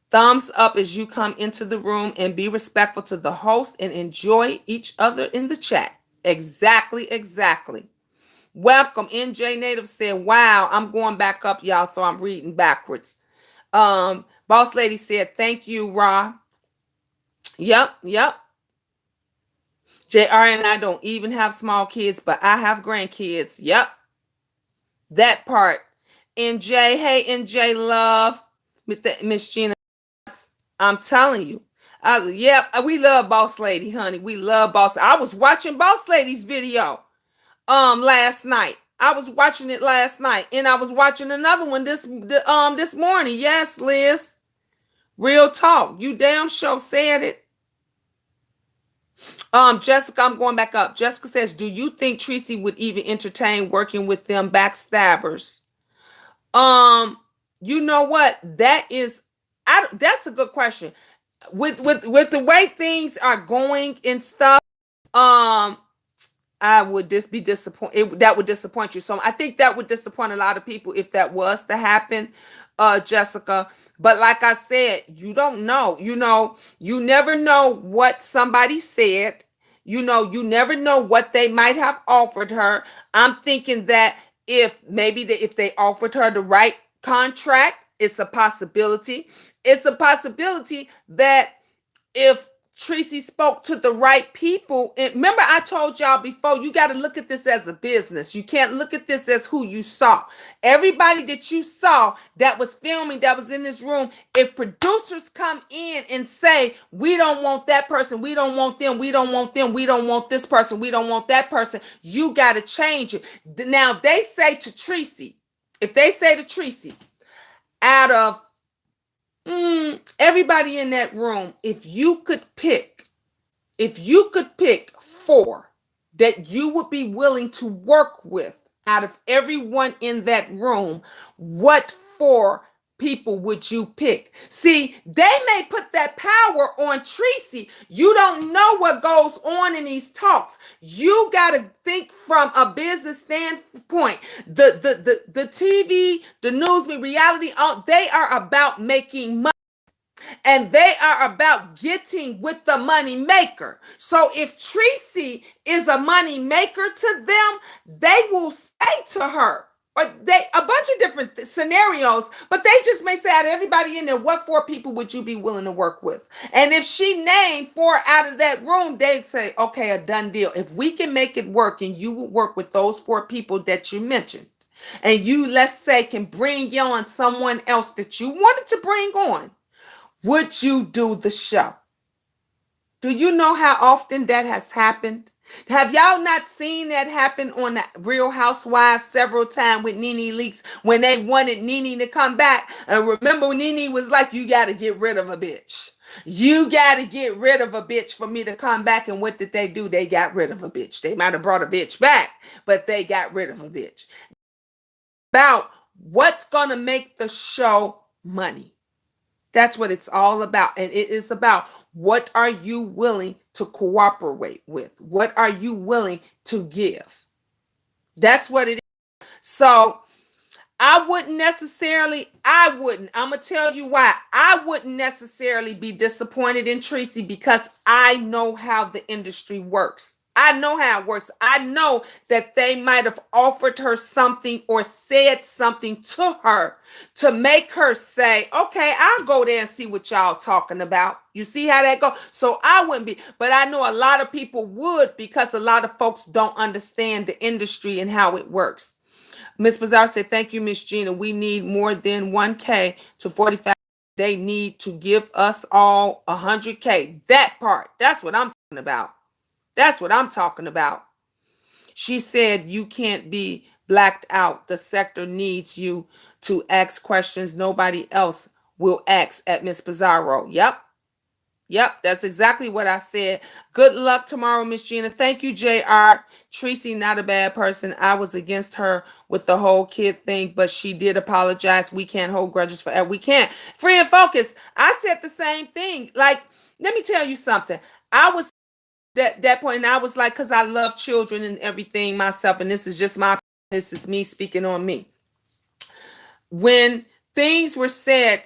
Thumbs up as you come into the room, and be respectful to the host and enjoy each other in the chat. Exactly. Welcome. NJ Native said, wow, I'm going back up, y'all, so I'm reading backwards. Boss lady said, thank you, Ra. Yep. JR and I don't even have small kids, but I have grandkids. Yep. That part. NJ, hey, NJ love. Miss Gina, I'm telling you. We love Boss Lady, honey. We love Boss. I was watching Boss Lady's video last night. I was watching it last night, and I was watching another one this morning. Yes, Liz. Real talk. You damn sure said it. Jessica, I'm going back up. Jessica says, do you think Treecy would even entertain working with them backstabbers? You know what? That's a good question. With the way things are going and stuff, I would just be disappointed. That would disappoint you. So I think that would disappoint a lot of people if that was to happen, Jessica. But like I said, you don't know. You never know what somebody said. You never know what they might have offered her. I'm thinking that if they offered her the right contract, it's a possibility. It's a possibility that if Treecy spoke to the right people, and remember I told y'all before, you got to look at this as a business. You can't look at this as who you saw. Everybody that you saw that was filming, that was in this room, if producers come in and say, we don't want that person, we don't want them, we don't want them, we don't want this person, we don't want that person, you got to change it. Now, if they say to Treecy, out of everybody in that room, if you could pick 4 that you would be willing to work with out of everyone in that room, what 4 people would you pick? See, they may put that power on Treecy. You don't know what goes on in these talks. You got to think from a business standpoint. The TV, the news, reality, they are about making money. And they are about getting with the money maker. So if Treecy is a money maker to them, they will say to her, or they a bunch of different scenarios, but they just may say out of everybody in there, what 4 people would you be willing to work with? And if she named 4 out of that room, they'd say, okay, a done deal. If we can make it work and you will work with those 4 people that you mentioned, and you, let's say, can bring on someone else that you wanted to bring on, would you do the show? Do you know how often that has happened? Have y'all not seen that happen on the Real Housewives several times with Nene Leakes when they wanted Nene to come back? And remember, Nene was like, you got to get rid of a bitch. You got to get rid of a bitch for me to come back. And what did they do? They got rid of a bitch. They might have brought a bitch back, but they got rid of a bitch. About what's going to make the show money. That's what it's all about. And it is about, what are you willing to cooperate with? What are you willing to give? That's what it is. So I'm going to tell you why. I wouldn't necessarily be disappointed in Treecy, because I know how the industry works. I know how it works. I know that they might have offered her something or said something to her to make her say, okay, I'll go there and see what y'all talking about. You see how that goes? So I wouldn't be, but I know a lot of people would, because a lot of folks don't understand the industry and how it works. Miss Bazaar said, thank you, Miss Gina. We need more than 1K to 45. They need to give us all 100K. That part, that's what I'm talking about. That's what I'm talking about. She said, you can't be blacked out. The sector needs you to ask questions nobody else will ask at Miss Pizarro. Yep, that's exactly what I said. Good luck tomorrow, Miss Gina. Thank you, JR. Treecy, not a bad person. I was against her with the whole kid thing, but she did apologize. We can't hold grudges forever. We can't. Free and focus. I said the same thing. Like, let me tell you something. I was that point, and I was like, because I love children and everything myself, and this is just this is me speaking on me. When things were said,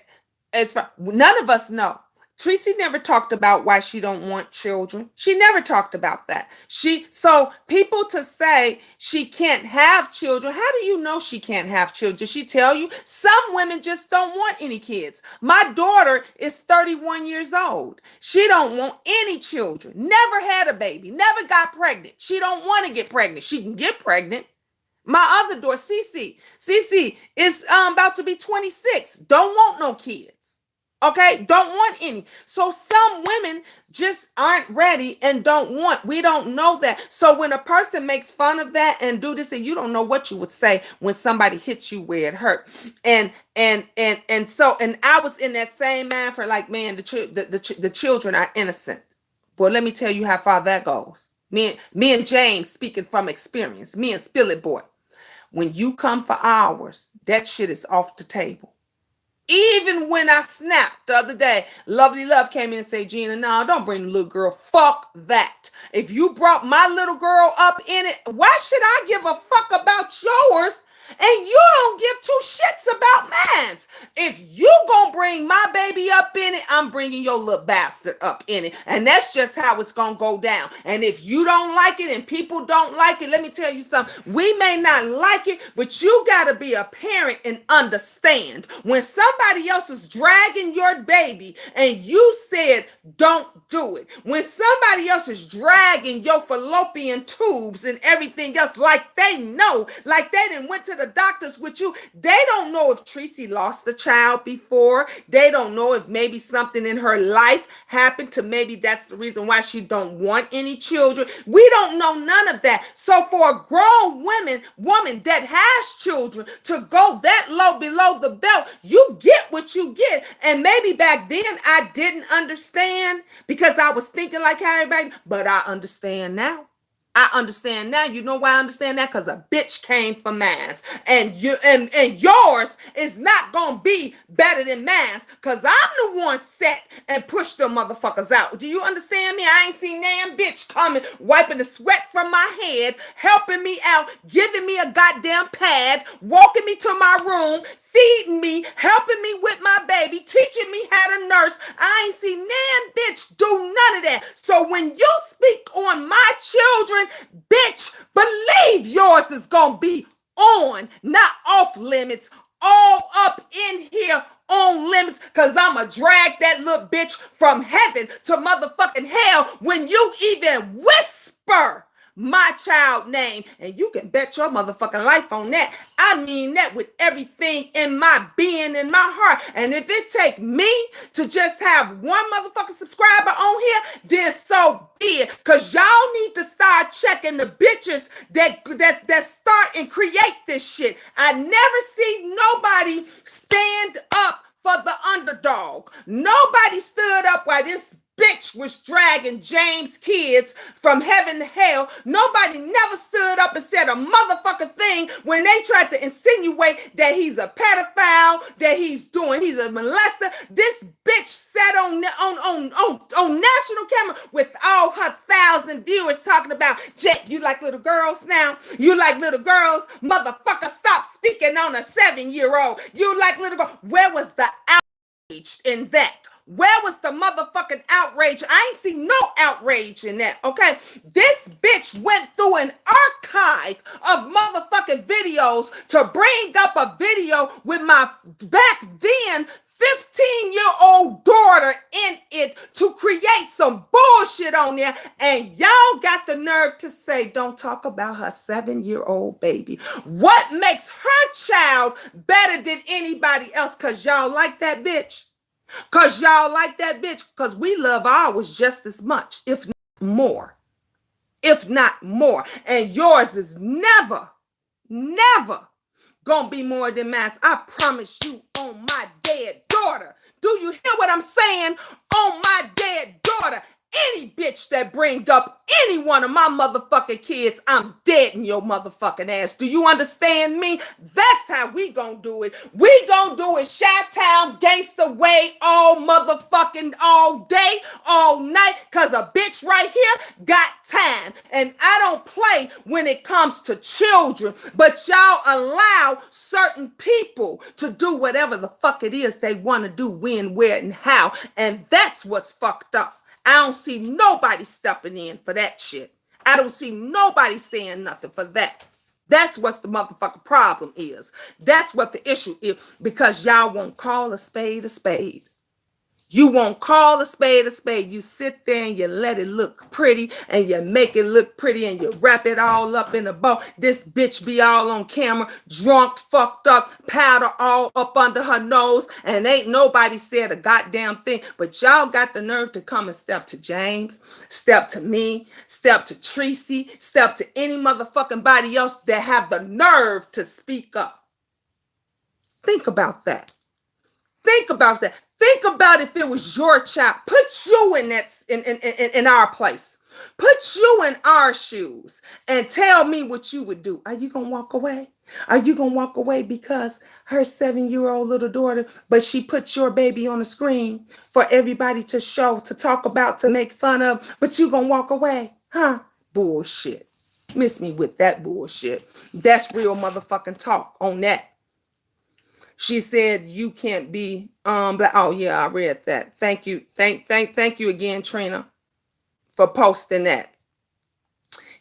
none of us know. Treecy never talked about why she don't want children. She never talked about that. So people to say she can't have children, how do you know she can't have children? Did she tell you? Some women just don't want any kids. My daughter is 31 years old. She don't want any children. Never had a baby. Never got pregnant. She don't want to get pregnant. She can get pregnant. My other daughter, Cece is about to be 26. Don't want no kids. Okay, don't want any. So some women just aren't ready and don't want. We don't know that. So when a person makes fun of that and do this, and you don't know what you would say when somebody hits you where it hurt. And I was in that same mind for like, man, the children are innocent. Boy, let me tell you how far that goes. Me and James speaking from experience. Me and Spill It Boy. When you come for hours, that shit is off the table. Even when I snapped the other day, Lovely Love came in and said, Gina, no, don't bring the little girl. Fuck that. If you brought my little girl up in it, why should I give a fuck about yours? And you don't give 2 shits about mine. If you gonna bring my baby up in it, I'm bringing your little bastard up in it. And that's just how it's gonna go down. And if you don't like it and people don't like it, let me tell you something. We may not like it, but you gotta be a parent and understand. When somebody else is dragging your baby and you said, don't do it. When somebody else is dragging your fallopian tubes and everything else, like they know, like they didn't went to the doctors with you, they don't know if Treecy lost a child before. They don't know if maybe something in her life happened to maybe that's the reason why she don't want any children. We don't know none of that. So for a grown woman that has children to go that low below the belt, you get what you get. And maybe back then I didn't understand because I was thinking like how everybody, but I understand now. I understand now. You know why I understand that? Because a bitch came for mine. And yours is not gonna be better than mine. Because I'm the one set and pushed them motherfuckers out. Do you understand me? I ain't seen damn bitch coming, wiping the sweat from my head, helping me out, giving me a goddamn pad, walking me to my room, feeding me, helping me with my baby, teaching me how to nurse. I ain't seen damn bitch do none of that. So when you speak on my children, bitch, believe yours is gonna be on, not off limits, all up in here on limits, because I'ma drag that little bitch from heaven to motherfucking hell when you even whisper my child name. And you can bet your motherfucking life on that. I mean that with everything in my being, in my heart. And if it take me to just have one motherfucking subscriber on here, then so be it. Because y'all need to start checking the bitches that start and create this shit. I never see nobody stand up for the underdog. Nobody stood up while this bitch was dragging James' kids from heaven to hell. Nobody never stood up and said a motherfucking thing when they tried to insinuate that he's a pedophile, that he's a molester. This bitch sat on national camera with all her 1,000 viewers talking about, Jet, you like little girls now? You like little girls? Motherfucker, stop speaking on a 7-year-old. You like little girls? Where was the outrage in that? Where was the motherfucking outrage? I ain't see no outrage in that, okay? This bitch went through an archive of motherfucking videos to bring up a video with my back then 15-year-old daughter in it to create some bullshit on there. And y'all got the nerve to say, don't talk about her 7-year-old baby. What makes her child better than anybody else? Because y'all like that bitch. Because y'all like that bitch. Because we love ours just as much, if not more. If not more. And yours is never gonna be more than mine. I promise you on my dead daughter. Do you hear what I'm saying? On my dead daughter. Any bitch that bring up any one of my motherfucking kids, I'm dead in your motherfucking ass. Do you understand me? That's how we gonna do it. We gonna do it Chi-Town gangster way all motherfucking all day, all night, because a bitch right here got time. And I don't play when it comes to children, but y'all allow certain people to do whatever the fuck it is they want to do, when, where, and how. And that's what's fucked up. I don't see nobody stepping in for that shit. I don't see nobody saying nothing for that. That's what the motherfucking problem is. That's what the issue is, because y'all won't call a spade a spade. You won't call a spade a spade. You sit there and you let it look pretty, and you make it look pretty, and you wrap it all up in a bow. This bitch be all on camera, drunk, fucked up, powder all up under her nose, and ain't nobody said a goddamn thing. But y'all got the nerve to come and step to James, step to me, step to Treecy, step to any motherfucking body else that have the nerve to speak up. Think about that. Think about that. Think about if it was your child. Put you in our place. Put you in our shoes and tell me what you would do. Are you going to walk away? Are you going to walk away because her 7-year-old little daughter, but she put your baby on the screen for everybody to show, to talk about, to make fun of, but you going to walk away? Huh? Bullshit. Miss me with that bullshit. That's real motherfucking talk on that. She said you can't be black. Oh yeah, I read that. Thank you. Thank you again, Trina, for posting that.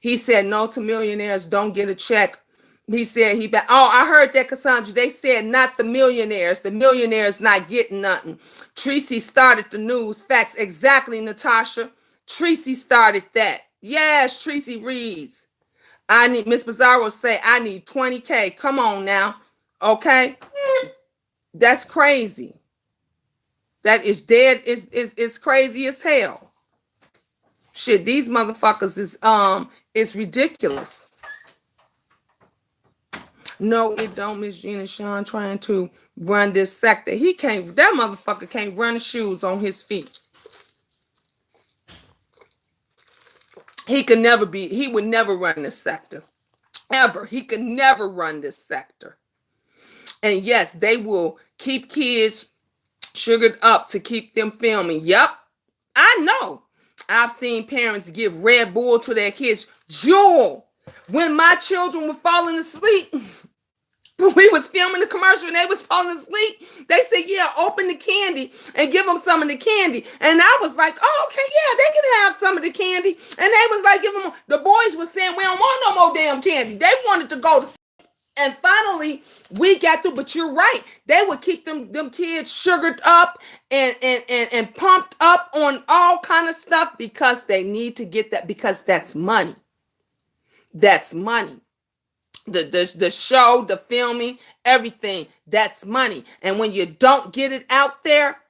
He said no to millionaires don't get a check. He said I heard that, Cassandra. They said not the millionaires. The millionaires not getting nothing. Treecy started the news. Facts. Exactly, Natasha. Treecy started that. Yes, Treecy reads. I need Miss Bizarro say I need 20K. Come on now. Okay. That's crazy. That is dead. It's crazy as hell. Shit, these motherfuckers is ridiculous. No, it don't, Miss Gina Sean trying to run this sector. That motherfucker can't run the shoes on his feet. He would never run this sector. Ever. He could never run this sector. And yes, they will keep kids sugared up to keep them filming. Yep, I know. I've seen parents give Red Bull to their kids. Jewel, when my children were falling asleep, when we was filming the commercial and they was falling asleep, they said, yeah, open the candy and give them some of the candy. And I was like, oh, okay, yeah, they can have some of the candy. And they was like, give them, the boys were saying, we don't want no more damn candy. They wanted to go to sleep And finally, we got through. But you're right. They would keep them kids sugared up and pumped up on all kind of stuff because they need to get that, because that's money. That's money. The show, the filming, everything, that's money. And when you don't get it out there,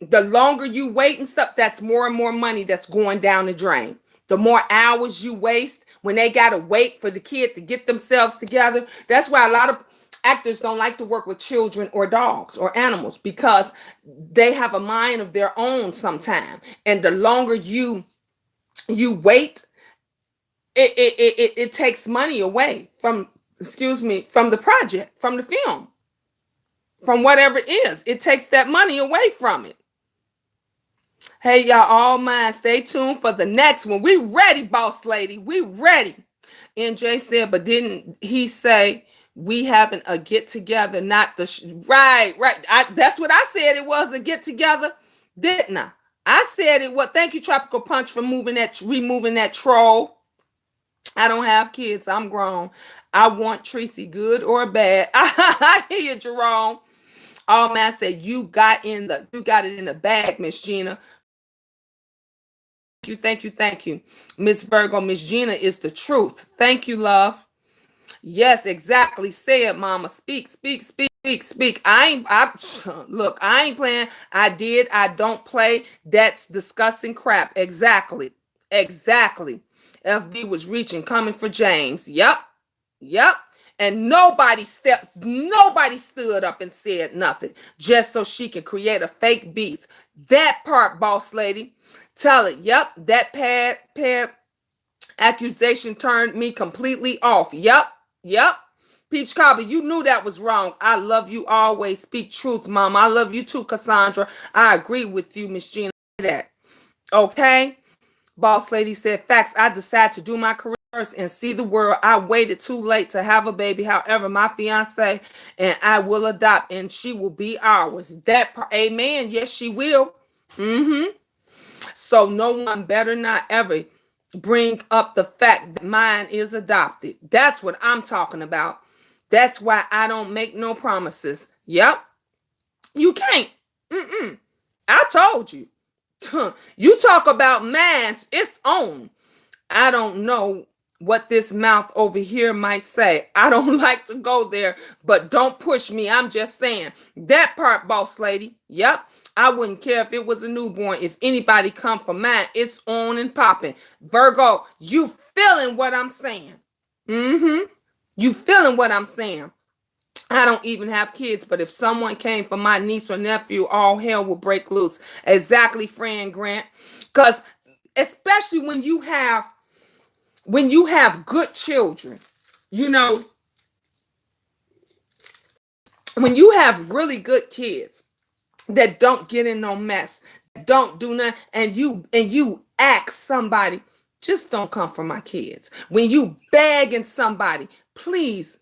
the longer you wait and stuff, that's more and more money that's going down the drain. The more hours you waste when they got to wait for the kid to get themselves together. That's why a lot of actors don't like to work with children or dogs or animals, because they have a mind of their own sometimes. And the longer you wait, it takes money away from, from the project, from the film, from whatever it is. It takes that money away from it. Hey, y'all, all mine. Stay tuned for the next one. We ready, boss lady. We ready. NJ said, but didn't he say we having a get together? Not the right. That's what I said. It was a get together, didn't I? I said it was. Thank you, Tropical Punch, for removing that troll. I don't have kids. I'm grown. I want Treecy, good or bad. I hear you, Jerome. All man said you got it in the bag, Miss Gina. Thank you. Miss Virgo, Miss Gina is the truth. Thank you, love. Yes, exactly. Say it, mama. Speak. Look, I ain't playing. I don't play. That's discussing crap. Exactly. FB was reaching, coming for James. Yep. And nobody stood up and said nothing just so she can create a fake beef. That part, boss lady. Tell it. Yep. That pad accusation turned me completely off. Yep. Peach Cobbler, you knew that was wrong. I love you always. Speak truth, mama. I love you too, Cassandra. I agree with you, Miss Gina. That. Okay. Boss lady said, facts. I decided to do my career first and see the world. I waited too late to have a baby. However, my fiance and I will adopt, and she will be ours. That part, amen. Yes, she will. So no one better not ever bring up the fact that mine is adopted. That's what I'm talking about. That's why I don't make no promises. Yep. You can't. I told you. You talk about man's, it's on. I don't know what this mouth over here might say. I don't like to go there, but don't push me. I'm just saying. That part, boss lady. Yep. I wouldn't care if it was a newborn. If anybody come for mine, it's on and popping. Virgo, you feeling what I'm saying? You feeling what I'm saying? I don't even have kids, but if someone came for my niece or nephew, all hell will break loose. Exactly, Fran Grant. Because especially when you have good children, when you have really good kids that don't get in no mess, don't do nothing, and you ask somebody, just don't come for my kids. When you begging somebody, please,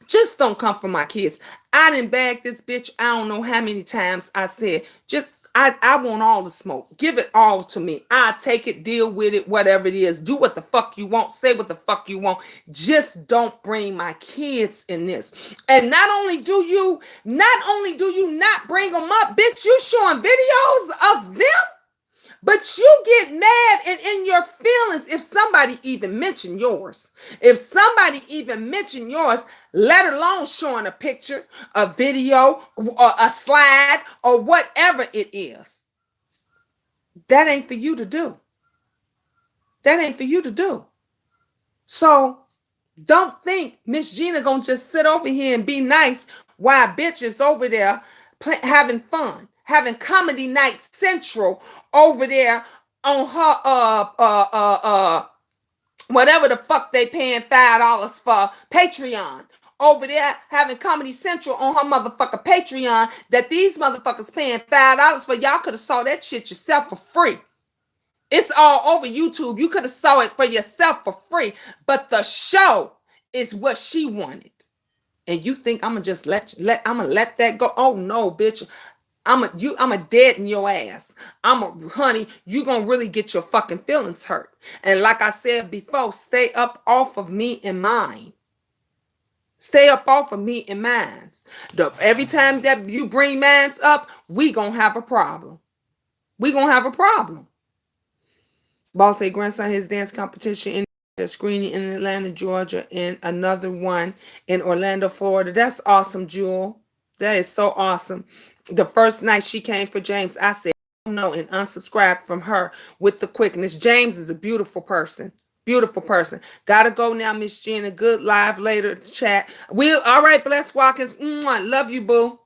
just don't come for my kids. I didn't beg this bitch. I don't know how many times I said, I want all the smoke. Give it all to me. I take it, deal with it, whatever it is. Do what the fuck you want. Say what the fuck you want. Just don't bring my kids in this. And not only do you not bring them up, bitch, you showing videos of them. But you get mad and in your feelings if somebody even mention yours. If somebody even mention yours, let alone showing a picture, a video, or a slide, or whatever it is. That ain't for you to do. So don't think Miss Gina gonna just sit over here and be nice while bitch is over there having fun. Having comedy night central over there on her whatever the fuck they paying $5 for, Patreon. Over there having Comedy Central on her motherfucker Patreon, that these motherfuckers paying $5 for. Y'all could have saw that shit yourself for free. It's all over YouTube. You could have saw it for yourself for free. But the show is what she wanted. And you think I'm gonna just let that go? Oh no, bitch. I'm a dead in your ass. Honey, you gonna really get your fucking feelings hurt. And like I said before, stay up off of me and mine. Stay up off of me and mines. Every time that you bring mines up, we gonna have a problem. We gonna have a problem. Boss say grandson his dance competition in a screening in Atlanta, Georgia, and another one in Orlando, Florida. That's awesome, Jewel. That is so awesome. The first night she came for James, I said no and unsubscribed from her with the quickness. James is a beautiful person. Beautiful person. Gotta go now, Miss Gina. Good live later chat. All right, Bless Watkins. Love you, boo.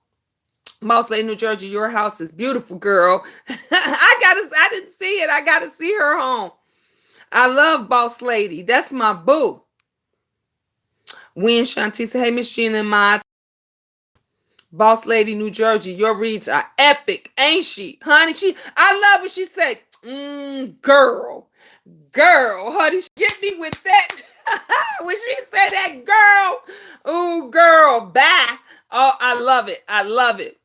Mouse Lake, New Jersey, your house is beautiful, girl. I didn't see it. I gotta see her home. I love Boss Lady. That's my boo. Win Shanti said, hey, Miss Gina and Mods. Boss Lady, New Jersey, your reads are epic, ain't she? Honey, I love what she said. Girl, honey, she get me with that. When she said that, girl, ooh, girl, bye. Oh, I love it. I love it.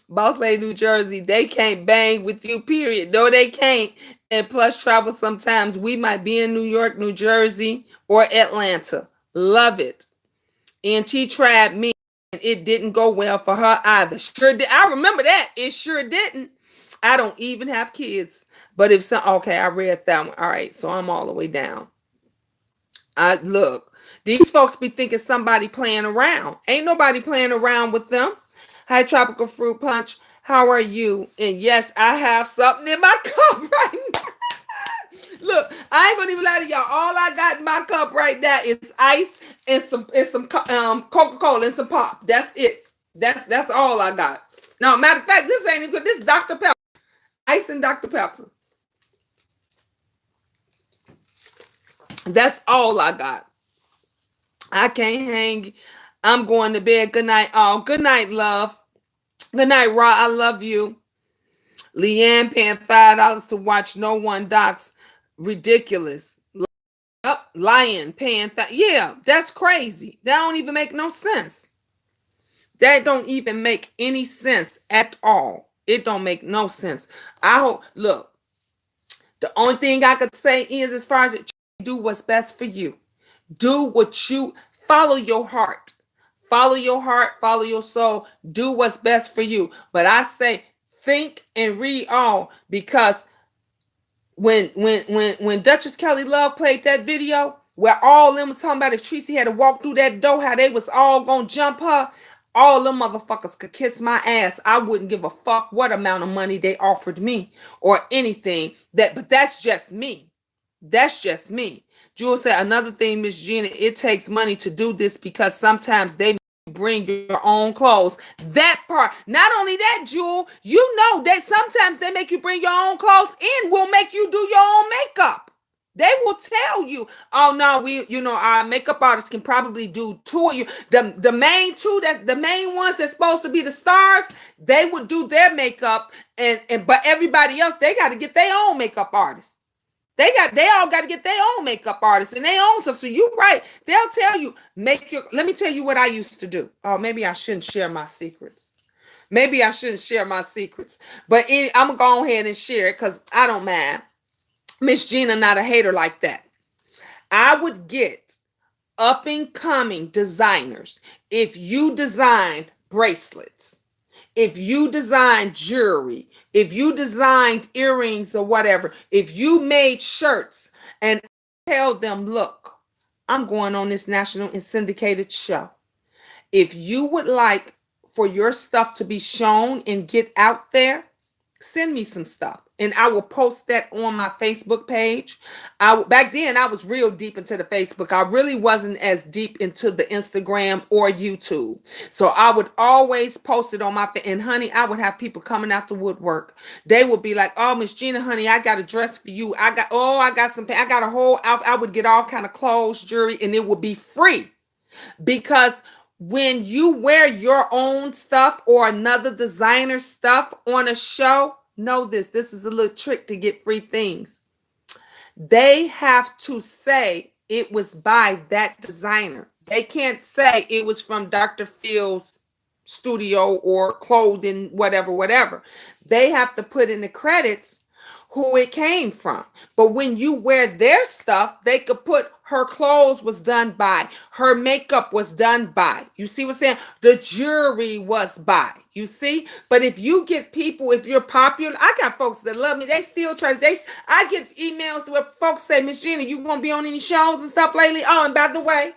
Boss Lady, New Jersey, they can't bang with you, period. No, they can't. And plus travel sometimes. We might be in New York, New Jersey, or Atlanta. Love it. And she tried me, and it didn't go well for her either. Sure did. I remember that. It sure didn't. I don't even have kids. But if some, okay, I read that one. All right, so I'm all the way down. Look, these folks be thinking somebody playing around. Ain't nobody playing around with them. Hi, Tropical Fruit Punch. How are you? And yes, I have something in my cup right now. Look, I ain't gonna even lie to y'all. All I got in my cup right now is ice and some Coca-Cola and some pop. That's it. That's all I got. No, matter of fact, this ain't even good. This is Dr. Pepper. Ice and Dr. Pepper. That's all I got. I can't hang. I'm going to bed. Good night. Oh, good night, love. Good night, Ra. I love you. Leanne paying $5 to watch No One Docs. Ridiculous. Lion paying yeah, that's crazy. That don't even make no sense. That don't even make any sense at all. It don't make no sense. I hope, look, the only thing I could say is, as far as it, do what's best for you. Do what you, follow your heart. Follow your heart, follow your soul. Do what's best for you. But I say, think and read all, because when Duchess Kelly Love played that video where all them was talking about if Treecy had to walk through that door, how they was all gonna jump her, all them motherfuckers could kiss my ass. I wouldn't give a fuck what amount of money they offered me or anything. But that's just me. That's just me. Jewel said another thing, Miss Gina, it takes money to do this because sometimes they bring your own clothes. That part. Not only that, Jewel, you know that sometimes they make you bring your own clothes and will make you do your own makeup. They will tell you, oh no, our makeup artists can probably do two of you. The main two, that the main ones that's supposed to be the stars, they would do their makeup, and but everybody else, they got to get their own makeup artists. They all got to get their own makeup artists and their own stuff. So you're right. They'll tell you, let me tell you what I used to do. Oh, maybe I shouldn't share my secrets. Maybe I shouldn't share my secrets. But I'm going to go ahead and share it because I don't mind. Miss Gina not a hater like that. I would get up and coming designers. If you designed bracelets, if you designed jewelry, if you designed earrings or whatever, if you made shirts and tell them, look, I'm going on this national and syndicated show. If you would like for your stuff to be shown and get out there, send me some stuff and I will post that on my Facebook page. Back then I was real deep into the Facebook. I really wasn't as deep into the Instagram or YouTube. So I would always post it on my, and honey, I would have people coming out the woodwork. They would be like, oh, Miss Gina, honey, I got a dress for you. I got a whole outfit. I would get all kind of clothes, jewelry, and it would be free. Because when you wear your own stuff or another designer stuff on a show, know this is a little trick to get free things. They have to say it was by that designer. They can't say it was from Dr. Phil's studio or clothing, whatever. They have to put in the credits who it came from. But when you wear their stuff, they could put her clothes was done by, her makeup was done by. You see what I'm saying? The jewelry was by. You see? But if you get people, if you're popular, I got folks that love me. They still try. I get emails where folks say, Miss Gina, you gonna be on any shows and stuff lately? Oh, and by the way,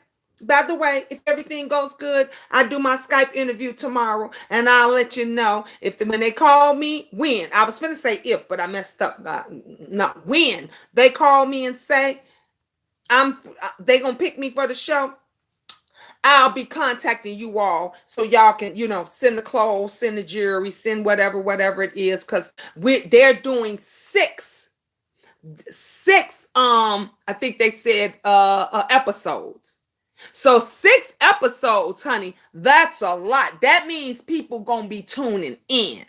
if everything goes good, I do my Skype interview tomorrow, and I'll let you know when they call me, when. I was finna say if, but I messed up. No, when they call me and say they gonna pick me for the show, I'll be contacting you all so y'all can, send the clothes, send the jewelry, send whatever it is, because they're doing six I think they said episodes. So 6 episodes, honey, that's a lot. That means people gonna be tuning in.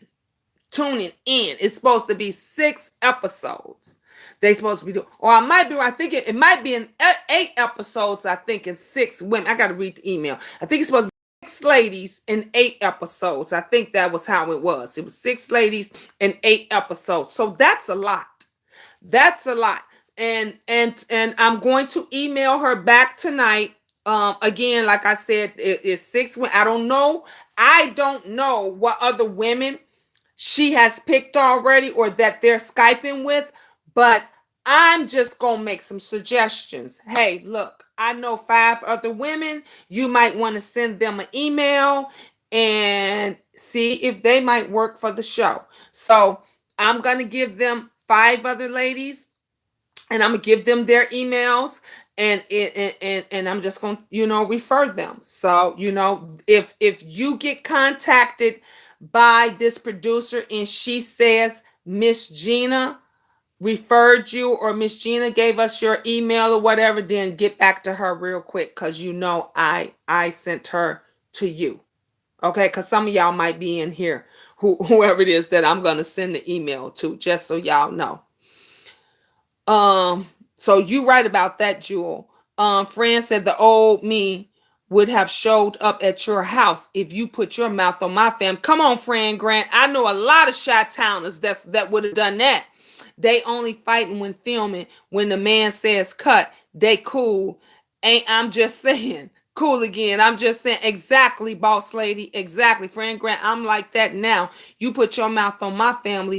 It's supposed to be 6 episodes. They supposed to be doing, or I might be wrong. I think it might be in 8 episodes. I think in 6 women. I got to read the email. I think it's supposed to be 6 ladies in 8 episodes. I think that was how it was. It was 6 ladies in 8 episodes. So that's a lot. That's a lot. And I'm going to email her back tonight. Again, like I said, it's 6 women. I don't know what other women she has picked already or that they're Skyping with, but I'm just going to make some suggestions. Hey, look, I know 5 other women. You might want to send them an email and see if they might work for the show. So I'm going to give them 5 other ladies, and I'm going to give them their emails, and I'm just going to, refer them. So, if you get contacted by this producer and she says Miss Gina referred you, or Miss Gina gave us your email or whatever, then get back to her real quick, because I sent her to you. Okay, because some of y'all might be in here, whoever it is that I'm going to send the email to, just so y'all know. So you right about that, Jewel. Fran said the old me would have showed up at your house if you put your mouth on my fam. Come on, Fran Grant. I know a lot of Chi-Towners that would have done that. They only fighting when filming. When the man says cut, they cool. I'm just saying. Cool again. I'm just saying. Exactly, boss lady. Exactly. Fran Grant, I'm like that now. You put your mouth on my family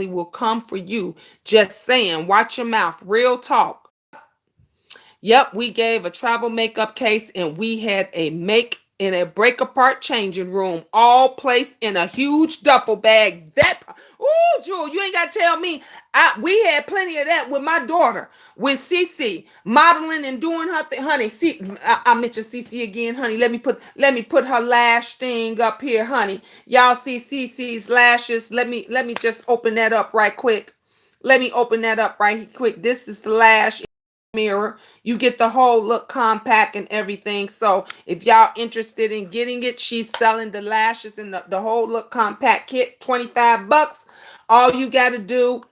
will come for you. Just saying. Watch your mouth. Real talk. Yep, we gave a travel makeup case, and we had a make in a break apart changing room, all placed in a huge duffel bag. Ooh, Jewel, you ain't got to tell me. We had plenty of that with my daughter when Cece modeling and doing her thing. Honey, see, I mentioned Cece again, honey. Let me put her lash thing up here, honey. Y'all see Cece's lashes. Let me just open that up right quick. Let me open that up right quick. This is the lash mirror. You get the whole look compact and everything. So if y'all interested in getting it, she's selling the lashes and the whole look compact kit, $25. All you got to do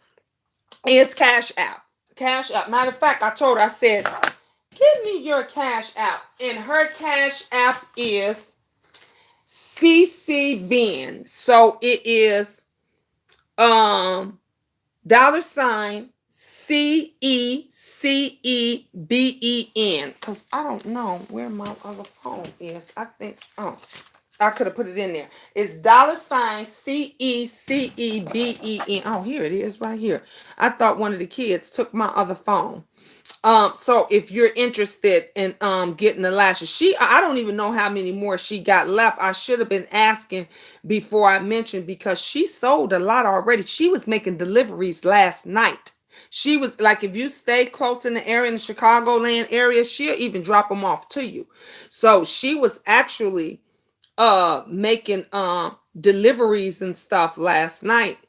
is cash out. Matter of fact, I told her, I said, give me your cash app. And her cash app is CC Ben. So it is $CECEBEN, because I don't know where my other phone is. I think, I could have put it in there. It's $CECEBEN. Oh, here it is right here. I thought one of the kids took my other phone. So if you're interested in getting the lashes, I don't even know how many more she got left. I should have been asking before I mentioned, because she sold a lot already. She was making deliveries last night. She was like, if you stay close in the area, in the Chicagoland area, she'll even drop them off to you. So she was actually making deliveries and stuff last night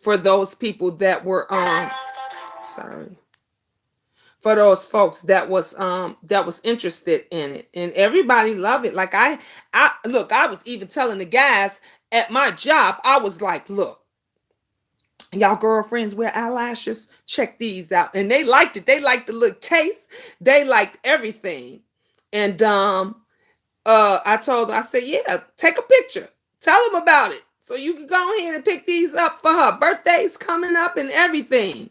for those people that were for those folks that was interested in it, and everybody loved it. Like I look, I was even telling the guys at my job, I was like, look, y'all girlfriends wear eyelashes, check these out. And they liked it. They liked the little case, they liked everything. And I told her, I said, yeah, take a picture. Tell them about it. So you can go ahead and pick these up for her. Birthday's coming up and everything.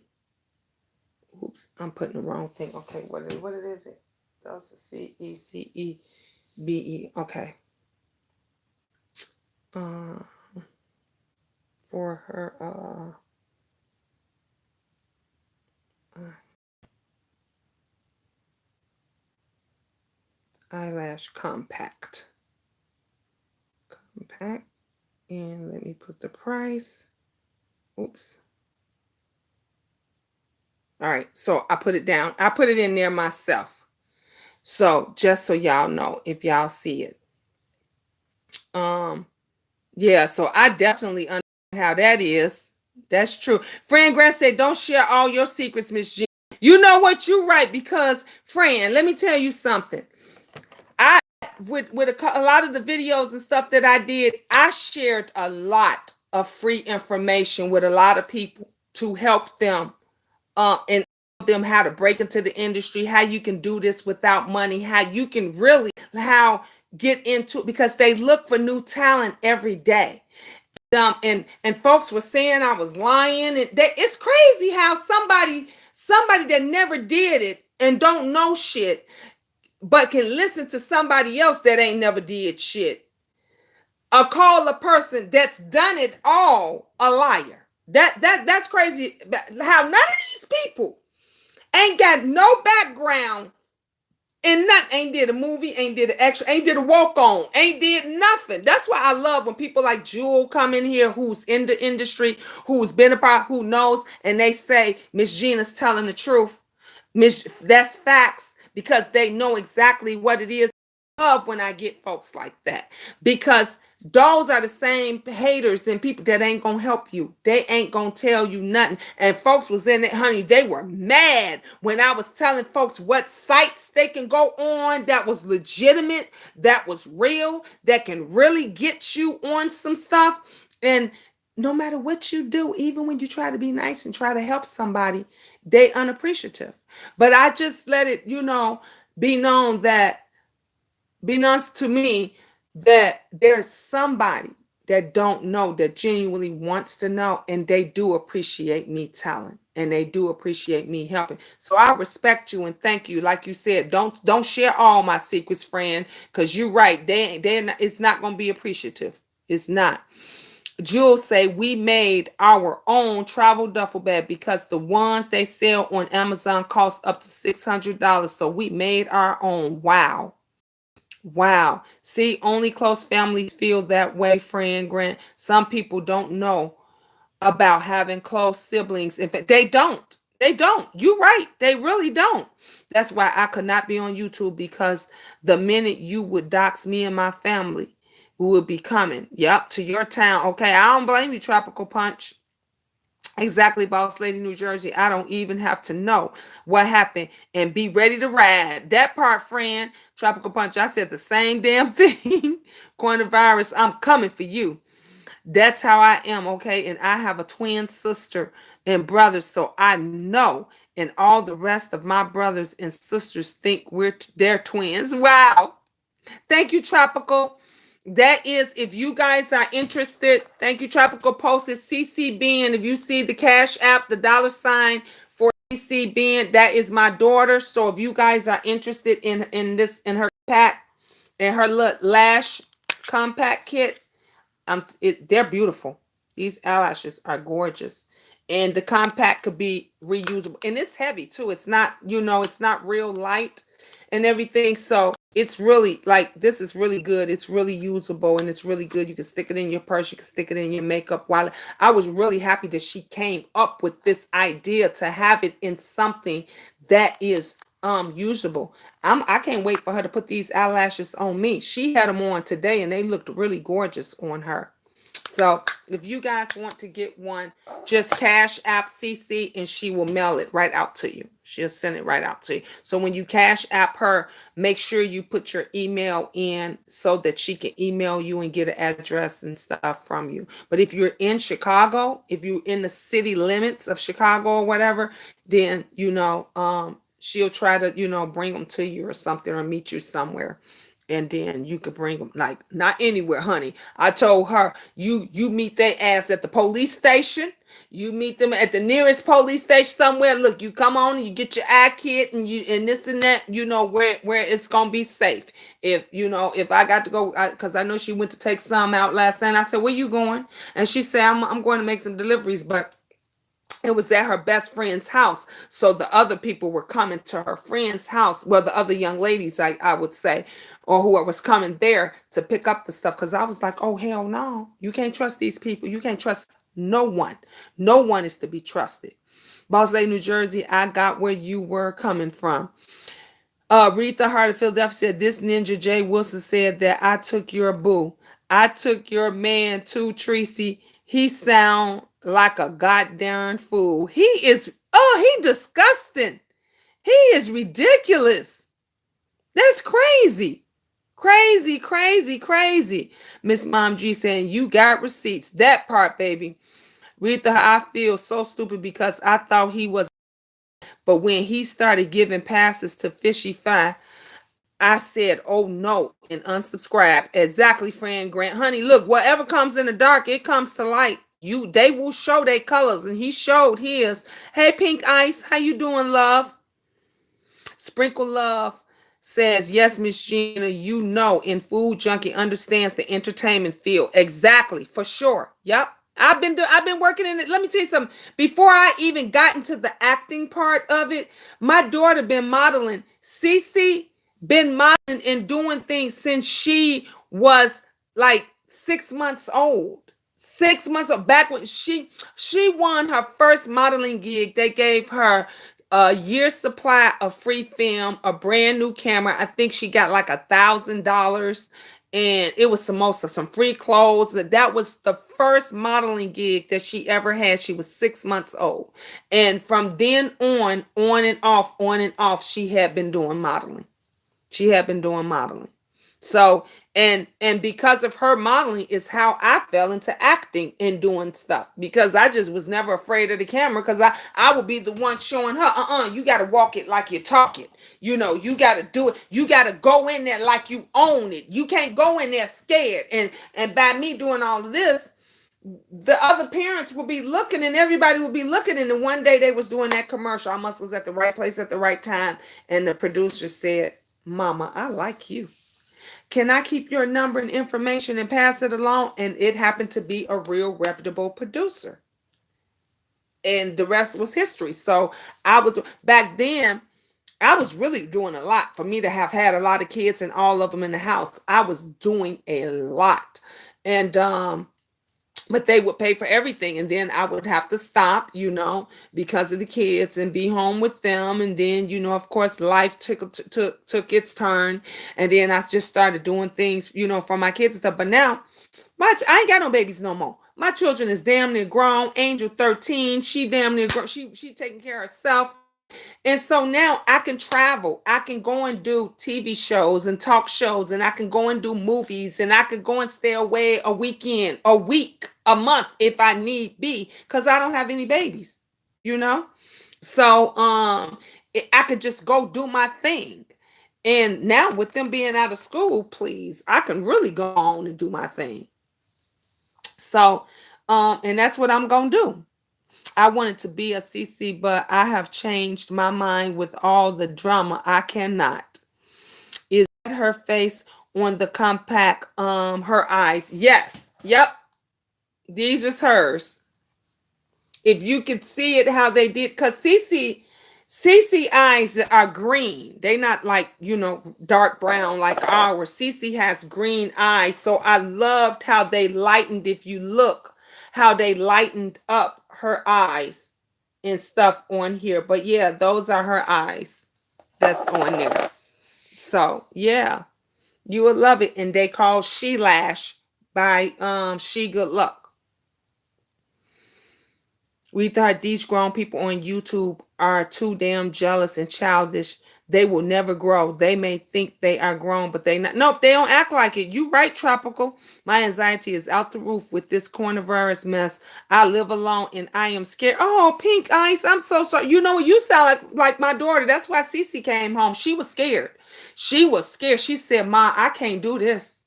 Oops, I'm putting the wrong thing. Okay, what is it? That's CECEBE. Okay. For her eyelash compact. And let me put the price. Oops. All right, so I put it down. I put it in there myself. So just so y'all know, if y'all see it. Yeah, so I definitely understand how that is. That's true. Fran Grant said, don't share all your secrets, Miss G. You know what? You're right, because Fran, let me tell you something. I with a lot of the videos and stuff that I did, I shared a lot of free information with a lot of people to help them and them how to break into the industry, how you can do this without money, how you can really get into it, because they look for new talent every day. And folks were saying I was lying. It's crazy how somebody that never did it and don't know shit, but can listen to somebody else that ain't never did shit, or call a person that's done it all a liar. That's crazy. How none of these people ain't got no background and nothing, ain't did a movie, ain't did an extra, ain't did a walk on, ain't did nothing. That's why I love when people like Jewel come in here, who's in the industry, who's been a part, who knows, and they say Miss Gina's telling the truth. That's facts, because they know exactly what it is. I love when I get folks like that, because those are the same haters and people that ain't gonna help you. They ain't gonna tell you nothing. And folks was in it, honey. They were mad when I was telling folks what sites they can go on that was legitimate, that was real, that can really get you on some stuff. And no matter what you do, even when you try to be nice and try to help somebody, they unappreciative. But I just let it, be known that, be nice to me, that there's somebody that don't know, that genuinely wants to know, and they do appreciate me telling, and they do appreciate me helping. So I respect you and thank you. Like you said, don't share all my secrets, friend, because you're right. They're not, it's not going to be appreciative. It's not. Jules say we made our own travel duffel bag because the ones they sell on Amazon cost up to $600. So we made our own. Wow. Wow. See, only close families feel that way, friend Grant. Some people don't know about having close siblings. In fact, they don't. They don't. You're right. They really don't. That's why I could not be on YouTube, because the minute you would dox me and my family, we would be coming. Yep, to your town. Okay, I don't blame you, Tropical Punch. Exactly, Boss Lady, New Jersey. I don't even have to know what happened and be ready to ride. That part, friend. Tropical Punch, I said the same damn thing. Coronavirus, I'm coming for you. That's how I am, okay? And I have a twin sister and brother, so I know. And all the rest of my brothers and sisters think they're twins. Wow. Thank you, Tropical. That is, if you guys are interested, thank you, Tropical. Posted CCB, and if you see the Cash App, the $ for CCB, that is my daughter. So if you guys are interested in this, in her pack, in her lash compact kit, they're beautiful. These eyelashes are gorgeous. And the compact could be reusable. And it's heavy too. It's not, it's not real light and everything. So it's really like, this is really good. It's really usable and it's really good. You can stick it in your purse. You can stick it in your makeup wallet. I was really happy that she came up with this idea to have it in something that is usable. I can't wait for her to put these eyelashes on me. She had them on today and they looked really gorgeous on her. So if you guys want to get one, just Cash App CC and she will mail it right out to you. She'll send it right out to you. So when you Cash App her, make sure you put your email in so that she can email you and get an address and stuff from you. But if you're in Chicago, if you're in the city limits of Chicago or whatever, then, she'll try to, bring them to you or something, or meet you somewhere. and then you could bring them, like, not anywhere, honey. I told her, you meet their ass at the police station. You meet them at the nearest police station somewhere. Look, you come on and you get your eye kit and you and this and that, where it's gonna be safe. If I got to go, because I know she went to take some out last night. I said, where you going? And she said, I'm going to make some deliveries, but it was at her best friend's house. So the other people were coming to her friend's house. Well, the other young ladies, I would say, or whoever was coming there to pick up the stuff. Because I was like, oh, hell no. You can't trust these people. You can't trust no one. No one is to be trusted. Boss Lady, New Jersey, I got where you were coming from. Read the Heart of Philadelphia said, this ninja Jay Wilson said that I took your boo. I took your man too, Treecy. He sound like a goddamn fool. He disgusting. He is ridiculous. That's crazy. Crazy, crazy, crazy. Miss Mom G saying, you got receipts. That part, baby. Read the I feel so stupid because I thought he was, but when he started giving passes to Fishy Fi, I said, oh no, and unsubscribe. Exactly, Fran Grant. Honey, look, whatever comes in the dark, it comes to light. They will show their colors, and he showed his. Hey, Pink Ice, how you doing, love? Sprinkle Love says, yes, Miss Gina, and Food Junkie understands the entertainment field. Exactly, for sure. Yep. I've been working in it. Let me tell you something. Before I even got into the acting part of it, my daughter been modeling. Cece been modeling and doing things since she was like 6 months old. 6 months old. Back when she won her first modeling gig, they gave her a year's supply of free film, a brand new camera. I think she got like $1,000, and it was some free clothes. That was the first modeling gig that she ever had. She was 6 months old, and from then on and off, she had been doing modeling. She had been doing modeling. So, and because of her modeling is how I fell into acting and doing stuff, because I just was never afraid of the camera, because I would be the one showing her, you got to walk it like you talk it. You got to do it. You got to go in there like you own it. You can't go in there scared. And by me doing all of this, the other parents will be looking, and everybody will be looking. And then one day they was doing that commercial. I must was at the right place at the right time. And the producer said, Mama, I like you. Can I keep your number and information and pass it along? And it happened to be a real reputable producer. And the rest was history. So back then, I was really doing a lot. For me to have had a lot of kids and all of them in the house, I was doing a lot. And but they would pay for everything, and then I would have to stop, because of the kids, and be home with them. And then, of course, life took its turn, and then I just started doing things, for my kids and stuff. But now, I ain't got no babies no more. My children is damn near grown. Angel 13, she damn near grown. She taking care of herself. And so now I can travel. I can go and do TV shows and talk shows, and I can go and do movies, and I can go and stay away a weekend, a week, a month if I need be, because I don't have any babies, So I could just go do my thing. And now with them being out of school, please, I can really go on and do my thing. So and that's what I'm gonna do. I wanted to be a CC, but I have changed my mind with all the drama. I cannot. Is that her face on the compact? Her eyes. Yes. Yep. These is hers. If you could see it, how they did, because CC eyes are green. They not like, dark brown like ours. CC has green eyes. So I loved how they lightened, if you look, how they lightened up her eyes and stuff on here. But yeah, those are her eyes that's on there. So yeah, you will love it. And they call She Lash by She Good Luck. We thought these grown people on YouTube are too damn jealous and childish. They will never grow. They may think they are grown, but they not. Nope, they don't act like it. You right, Tropical. My anxiety is out the roof with this coronavirus mess. I live alone and I am scared. Oh, Pink Ice, I'm so sorry. You know what? You sound like my daughter. That's why Cece came home. She was scared. She was scared. She said, "Ma, I can't do this."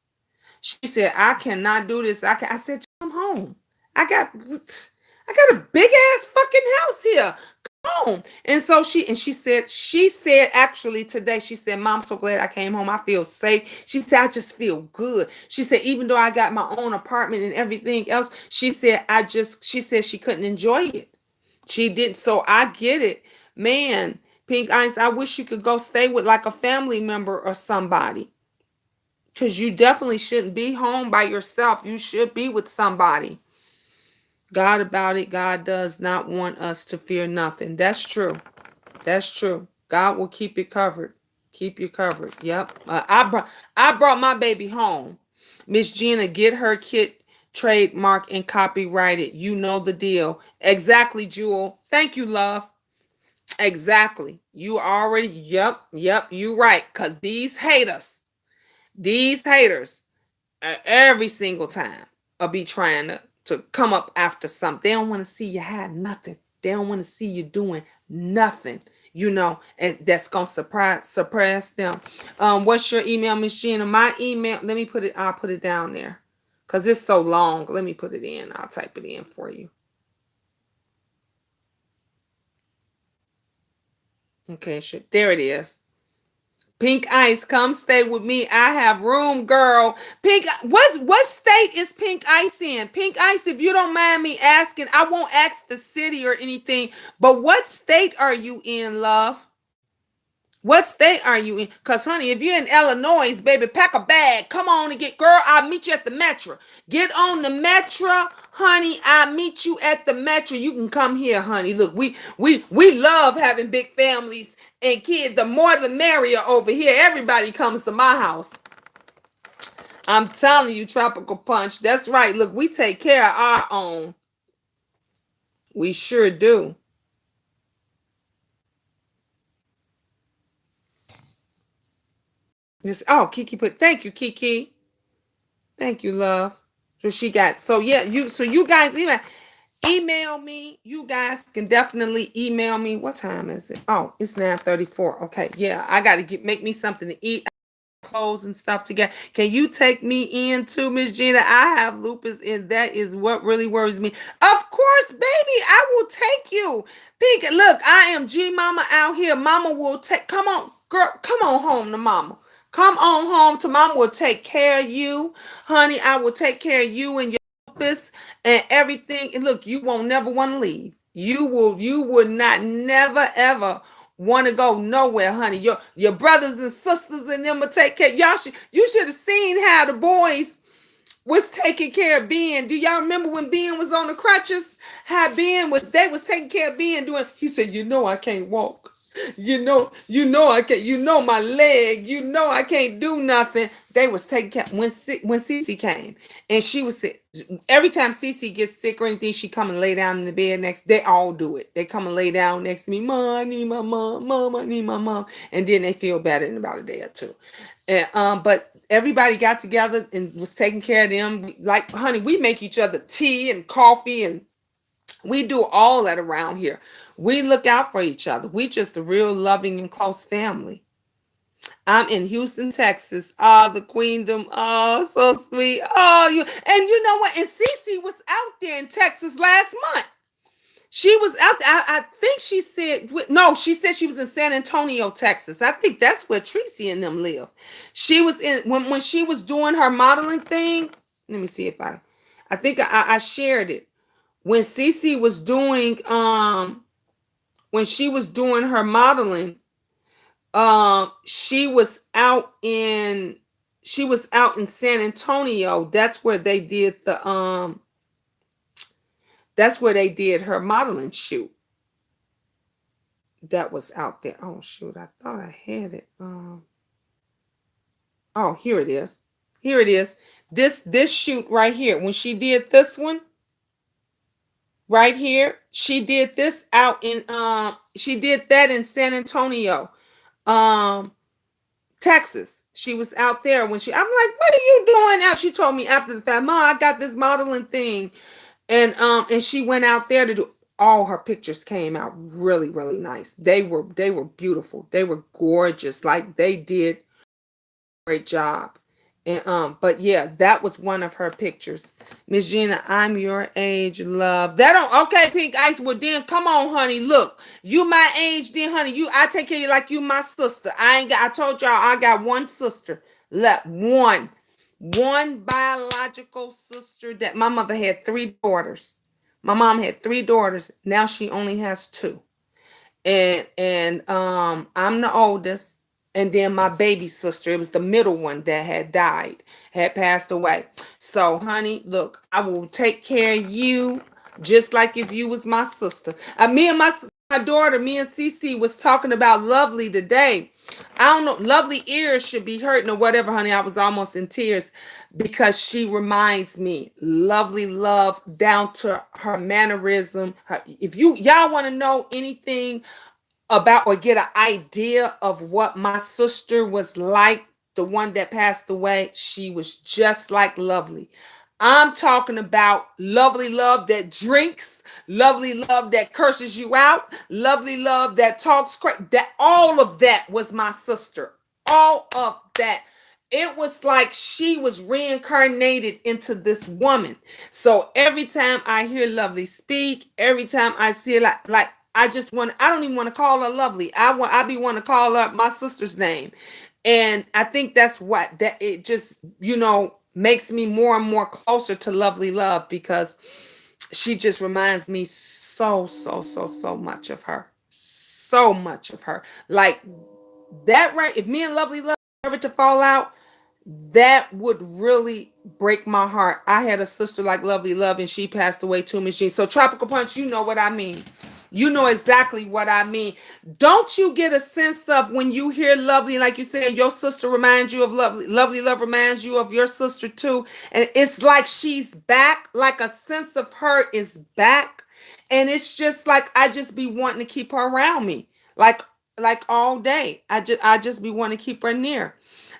She said, "I cannot do this. I said, "Come home. I got a big ass fucking house here. Come home." And so she said actually today, she said, "Mom, I'm so glad I came home. I feel safe." She said, "I just feel good." She said, "Even though I got my own apartment and everything else," she said she couldn't enjoy it. She didn't. So I get it. Man, Pink Ice, I wish you could go stay with like a family member or somebody. Because you definitely shouldn't be home by yourself. You should be with somebody. God about it. God does not want us to fear nothing. That's true. That's true. God will keep you covered. Keep you covered. Yep. I brought my baby home. Miss Gina, get her kit trademark and copyrighted. You know the deal. Exactly, Jewel. Thank you, love. Exactly. You already. Yep. You right. Cause these haters, every single time I'll be trying to come up after something. They don't want to see you have nothing. They don't want to see you doing nothing, and that's gonna suppress them. What's your email, Miss Gina? My email, let me put it, I'll put it down there. Because it's so long. Let me put it in. I'll type it in for you. Okay, sure. There it is. Pink Ice, come stay with me. I have room, girl. What state is Pink Ice in? Pink Ice, if you don't mind me asking, I won't ask the city or anything, but what state are you in, love? What state are you in? Because, honey, if you're in Illinois, baby, pack a bag. Come on and girl, I'll meet you at the metro. Get on the metro, honey. I'll meet you at the metro. You can come here, honey. Look, we love having big families and kids. The more the merrier over here. Everybody comes to my house. I'm telling you, Tropical Punch. That's right. Look, we take care of our own. We sure do. Kiki thank you, Kiki. Thank you, love. So you guys email me. You guys can definitely email me. What time is it? Oh, it's 9:34. Okay. Yeah, I gotta make me something to eat, clothes and stuff together. Can you take me in too, Miss Gina? I have lupus, and that is what really worries me. Of course, baby, I will take you. Pink, look, I am G Mama out here. Mama will take. Come on, girl. Come on home to Mama. Come on home to Mama. Will take care of you, honey. I will take care of you and your lupus and everything. And look, you won't never want to leave. You will not never ever want to go nowhere, honey. Your brothers and sisters and them will take care. You should have seen how the boys was taking care of Ben. Do y'all remember when Ben was on the crutches? How they was taking care of Ben doing. He said, I can't walk. I can't. My leg. I can't do nothing. They was taking care when Cece came, and she was sick. Every time Cece gets sick or anything, she come and lay down in the bed next. They all do it. They come and lay down next to me. Mom, I need my mom. Mom, I need my mom. And then they feel better in about a day or two. And but everybody got together and was taking care of them. Like, honey, we make each other tea and coffee, and we do all that around here. We look out for each other. We just a real loving and close family. I'm in Houston, Texas. Oh, the Queendom. Oh, so sweet. Oh, and you know what? And Cece was out there in Texas last month. She was out there. I think she said no. She said she was in San Antonio, Texas. I think that's where Treecy and them live. She was in when she was doing her modeling thing. Let me see if I think I shared it when Cece was doing when she was doing her modeling. She was out in San Antonio. That's where they did her modeling shoot. That was out there. Oh shoot, I thought I had it. Oh, here it is. Here it is. This shoot right here. When she did this one, right here. She did this out in she did that in San Antonio, um, Texas. She was out there when I'm like, what are you doing out? She told me after the fact, Ma, I got this modeling thing. And she went out there to do all her pictures came out really, really nice. They were beautiful. They were gorgeous. Like they did great job. And but yeah, that was one of her pictures. Miss Gina, I'm your age, love. That don't okay, Pink Ice. Well then come on, honey. Look, you my age, then honey. I take care of you like you my sister. I told y'all I got one sister. Left one. One biological sister that my mother had three daughters. My mom had three daughters. Now she only has two. And I'm the oldest, and then my baby sister, it was the middle one that had died, had passed away. So honey, look, I will take care of you just like if you was my sister. Me and my daughter, me and Cece was talking about Lovely today. I don't know, Lovely ears should be hurting or whatever, honey. I was almost in tears because she reminds me, Lovely Love, down to her mannerism. If y'all want to know anything about or get an idea of what my sister was like, the one that passed away, she was just like Lovely. I'm talking about Lovely Love that drinks, Lovely Love that curses you out, Lovely Love that talks crazy. That all of that was my sister. All of that. It was like she was reincarnated into this woman. So every time I hear Lovely speak, every time I see it, like I don't even want to call her Lovely. I be want to call her my sister's name. And I think that's what that it just, makes me more and more closer to Lovely Love because she just reminds me so much of her. So much of her. Like that, right? If me and Lovely Love ever to fall out, that would really break my heart. I had a sister like Lovely Love and she passed away too, Miss Jean. So Tropical Punch, you know what I mean. You know exactly what I mean. Don't you get a sense of when you hear Lovely, like you said, your sister reminds you of Lovely, Lovely Love reminds you of your sister too. And it's like she's back, like a sense of her is back. And it's just like I just be wanting to keep her around me. Like all day. I just be wanting to keep her near.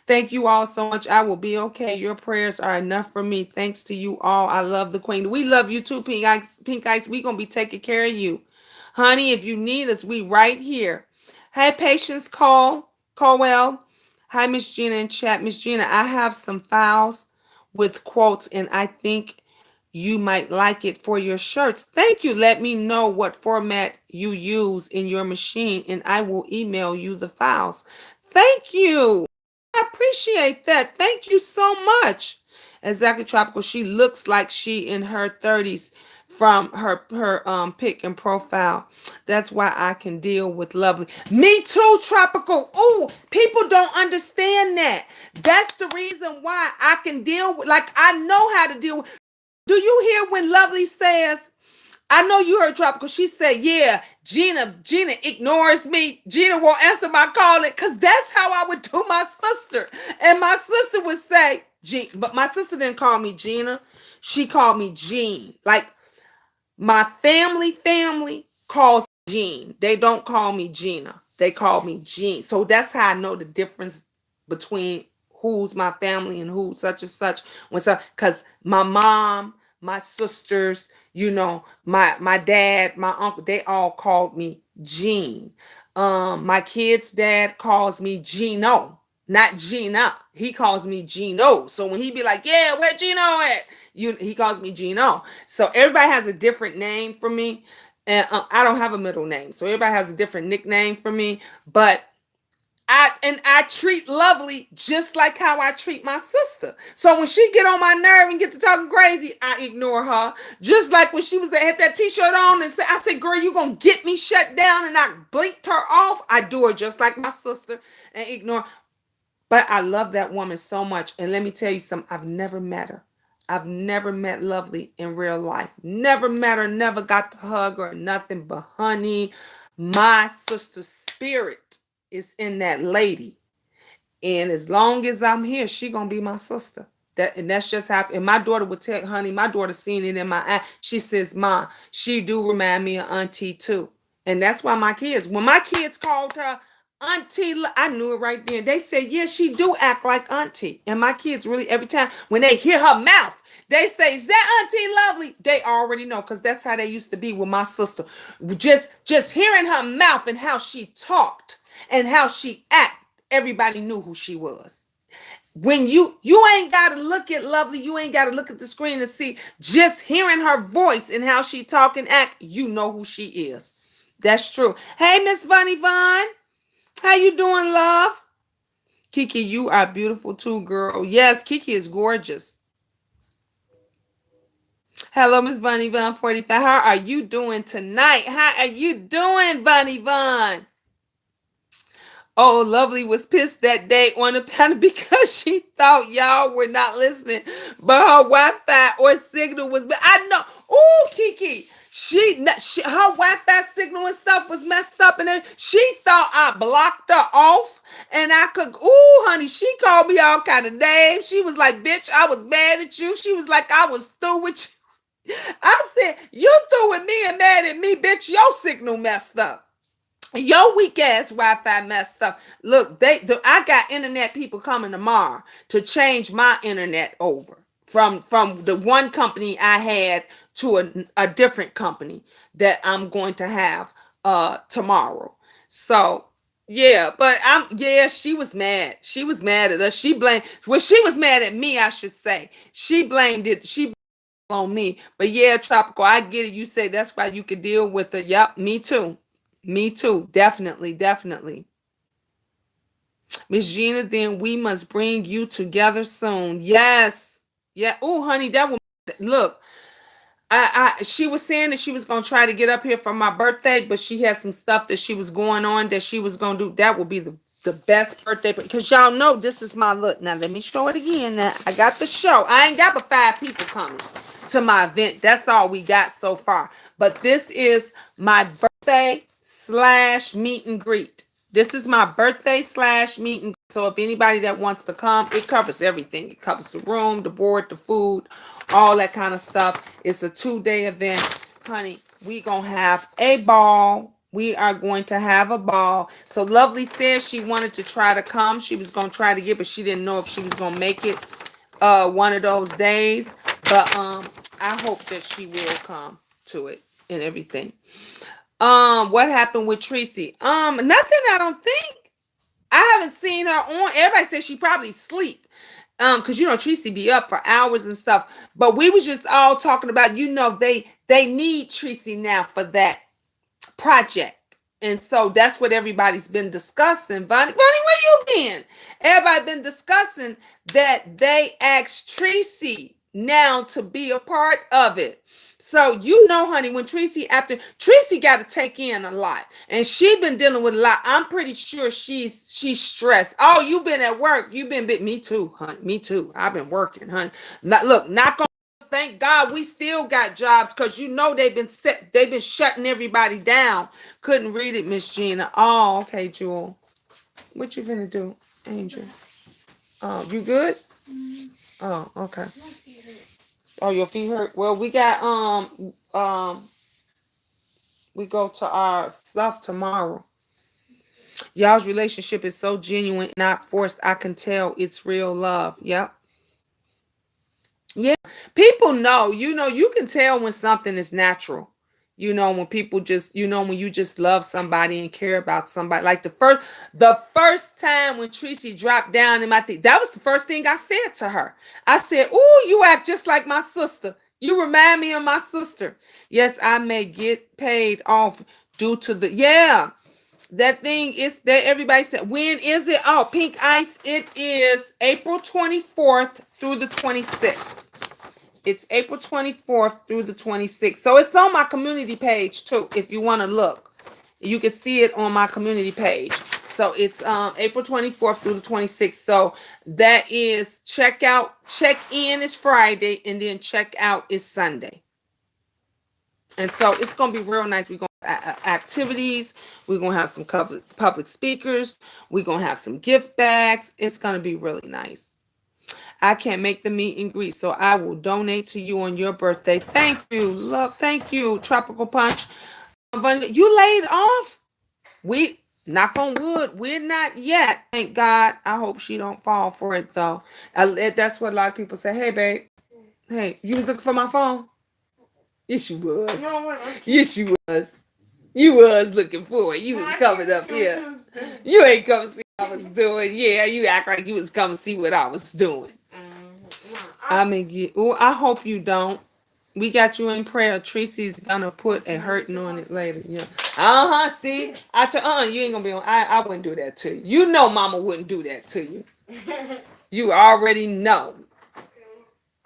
Thank you all so much. I will be okay. Your prayers are enough for me. Thanks to you all. I love the Queen. We love you too, Pink Ice. Pink Ice, we gonna be taking care of you. Honey, if you need us, we right here. Hey, Patience Colwell. Hi, Miss Gina in chat. Miss Gina, I have some files with quotes, and I think you might like it for your shirts. Thank you. Let me know what format you use in your machine, and I will email you the files. Thank you. I appreciate that. Thank you so much. Exactly, Tropical. She looks like she in her 30s from her pic and profile. That's why I can deal with Lovely. Me too, Tropical. Ooh, people don't understand that. That's the reason why I can deal with, like, I know how to deal with. Do you hear when Lovely says, I know you heard Tropical. She said, yeah, Gina ignores me. Gina won't answer my calling because that's how I would do my sister. And my sister would say, but my sister didn't call me Gina. She called me Jean. Like my family calls me Jean. They don't call me Gina. They call me Jean. So that's how I know the difference between who's my family and who's such and such. Because my mom, my sisters, my dad, my uncle, they all called me Jean. My kid's dad calls me Gino, not Gina. He calls me Gino. So when he be like, yeah, where Gino at? He calls me Gino. So everybody has a different name for me. And I don't have a middle name. So everybody has a different nickname for me. But I treat Lovely just like how I treat my sister. So when she get on my nerve and get to talking crazy, I ignore her. Just like when she was had that t-shirt on and I said, girl, you gonna get me shut down, and I blinked her off. I do her just like my sister and ignore. But I love that woman so much. And let me tell you something, I've never met her. I've never met Lovely in real life. Never met her, never got to hug her, nothing. But honey, my sister's spirit is in that lady. And as long as I'm here, she gonna be my sister. And that's just how. And my daughter would tell, honey, my daughter seen it in my eye. She says, "Ma, she do remind me of Auntie too." And that's why my kids, when my kids called her Auntie, I knew it right then. They said, "Yeah, she do act like Auntie." And my kids really, every time when they hear her mouth, they say, "Is that Auntie Lovely?" They already know, because that's how they used to be with my sister. Just hearing her mouth and how she talked and how she act, everybody knew who she was. When you ain't got to look at Lovely, you ain't got to look at the screen to see. Just hearing her voice and how she talk and act, you know who she is. That's true. Hey, Miss Bunny Vaughn, how you doing, love? Kiki, you are beautiful too, girl. Yes, Kiki is gorgeous. Hello, Miss Bunny Vaughn 45. How are you doing tonight? How are you doing, Bunny Vaughn? Oh, Lovely was pissed that day on the panel because she thought y'all were not listening, but her Wi-Fi or signal was. I know. Oh, Kiki, her Wi-Fi signal and stuff was messed up, and then she thought I blocked her off, and I could. Oh, honey, she called me all kind of names. She was like, "Bitch, I was mad at you." She was like, "I was through with you." I said, "You through with me and mad at me, bitch? Your signal messed up. Your weak ass Wi-Fi messed up." Look, I got internet people coming tomorrow to change my internet over from the one company I had to a different company that I'm going to have tomorrow. So yeah, but she was mad. She was mad at us. She was mad at me, I should say. She blamed it. She on me. But yeah, Tropical, I get it. You say that's why you could deal with it. Yep, me too. Me too. Definitely, definitely. Miss Gina, then we must bring you together soon. Yes. Yeah. Oh, honey, that will look. She was saying that she was gonna try to get up here for my birthday, but she had some stuff that she was going on that she was gonna do. That would be the best birthday, because y'all know this is my look. Now let me show it again. Now I got the show. I ain't got but 5 people coming to my event. That's all we got so far. But this is my birthday slash meet and greet. This is my birthday slash meet and greet. So if anybody that wants to come, it covers everything. It covers the room, the board, the food, all that kind of stuff. It's a 2-day event. Honey, we gonna have a ball. We are going to have a ball. So Lovely said she wanted to try to come. She was gonna try to get, but she didn't know if she was gonna make it one of those days. But I hope that she will come to it and everything. What happened with Treecy? Nothing, I don't think. I haven't seen her on. Everybody says she probably sleep. Because Treecy be up for hours and stuff. But we was just all talking about, they need Treecy now for that project. And so that's what everybody's been discussing. Vonnie, where you been? Everybody been discussing that they asked Treecy now to be a part of it. So honey, when Treecy got to take in a lot, and she been dealing with a lot. I'm pretty sure she's stressed. Oh, you been at work? You been me too, honey. Me too. I've been working, honey. Look, knock on. Thank God we still got jobs, because they've been shutting everybody down. Couldn't read it, Miss Gina. Oh, okay, Jewel. What you finna do, Angel? Oh, you good? Oh, okay. Oh, your feet hurt. Well, we got we go to our stuff tomorrow. Y'all's relationship is so genuine, not forced. I can tell it's real love. Yep. Yeah. People know, you can tell when something is natural. When people just, when you just love somebody and care about somebody. Like the first time when Treecy dropped down in my thing, that was the first thing I said to her. I said, "Ooh, you act just like my sister. You remind me of my sister." Yes, I may get paid off due to that thing is that everybody said, when is it? Oh, Pink Ice. It is April 24th through the 26th. It's April 24th through the 26th. So it's on my community page too. If you want to look, you can see it on my community page. So it's April 24th through the 26th. So that is check in is Friday, and then check out is Sunday. And so it's going to be real nice. We're going to have activities. We're going to have some public speakers. We're going to have some gift bags. It's going to be really nice. I can't make the meet and greet, so I will donate to you on your birthday. Thank you, love. Thank you, Tropical Punch. You laid off? We knock on wood. We're not yet. Thank God. I hope she don't fall for it though. That's what a lot of people say. Hey, babe. Hey, you was looking for my phone? Yes, you was. Yes, you was. You was looking for it. You was coming up here. You ain't come see what I was doing. Yeah, you act like you was coming see what I was doing. I mean, I hope you don't. We got you in prayer. Treecy's gonna put a hurting on it later. Yeah. See, you ain't gonna be on. I wouldn't do that to you. You know, Mama wouldn't do that to you. You already know.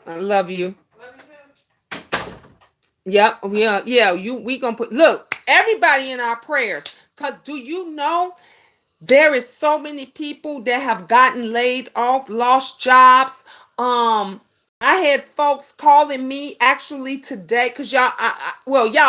I love you. Yep. Yeah. We gonna put. Look, everybody in our prayers. Cause do you know there is so many people that have gotten laid off, lost jobs. I had folks calling me actually today because y'all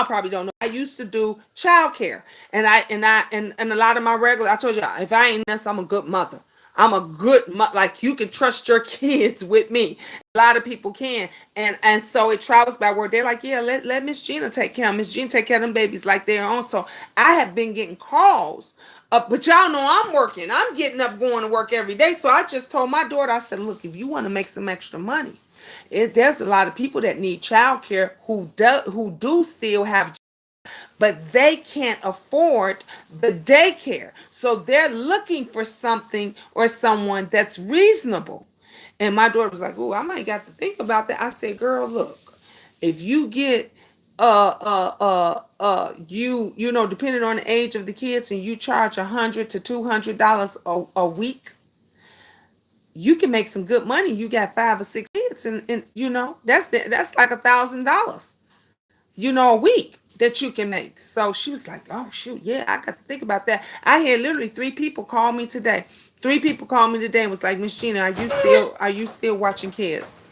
probably don't know. I used to do childcare, and a lot of my regular. I told y'all if I ain't this, I'm a good mother. I'm a good like you can trust your kids with me. A lot of people can, and so it travels by word. They're like, yeah, let Miss Gina take care of Miss Gina take care of them babies like they're on. So I have been getting calls, but y'all know I'm working. I'm getting up going to work every day. So I just told my daughter, I said, look, if you want to make some extra money, there's a lot of people that need childcare who do still have, but they can't afford the daycare. So they're looking for something or someone that's reasonable. And my daughter was like, "Oh, I might got to think about that." I said, "Girl, look, if you get you know, depending on the age of the kids, and you charge $100 to $200 a week, you can make some good money. You got 5 or 6 kids, and you know that's like $1,000, you know, a week that you can make." So she was like, "Oh shoot, yeah, I got to think about that." I had literally 3 people call me today. 3 people called me today and was like, "Miss Gina, are you still watching kids?"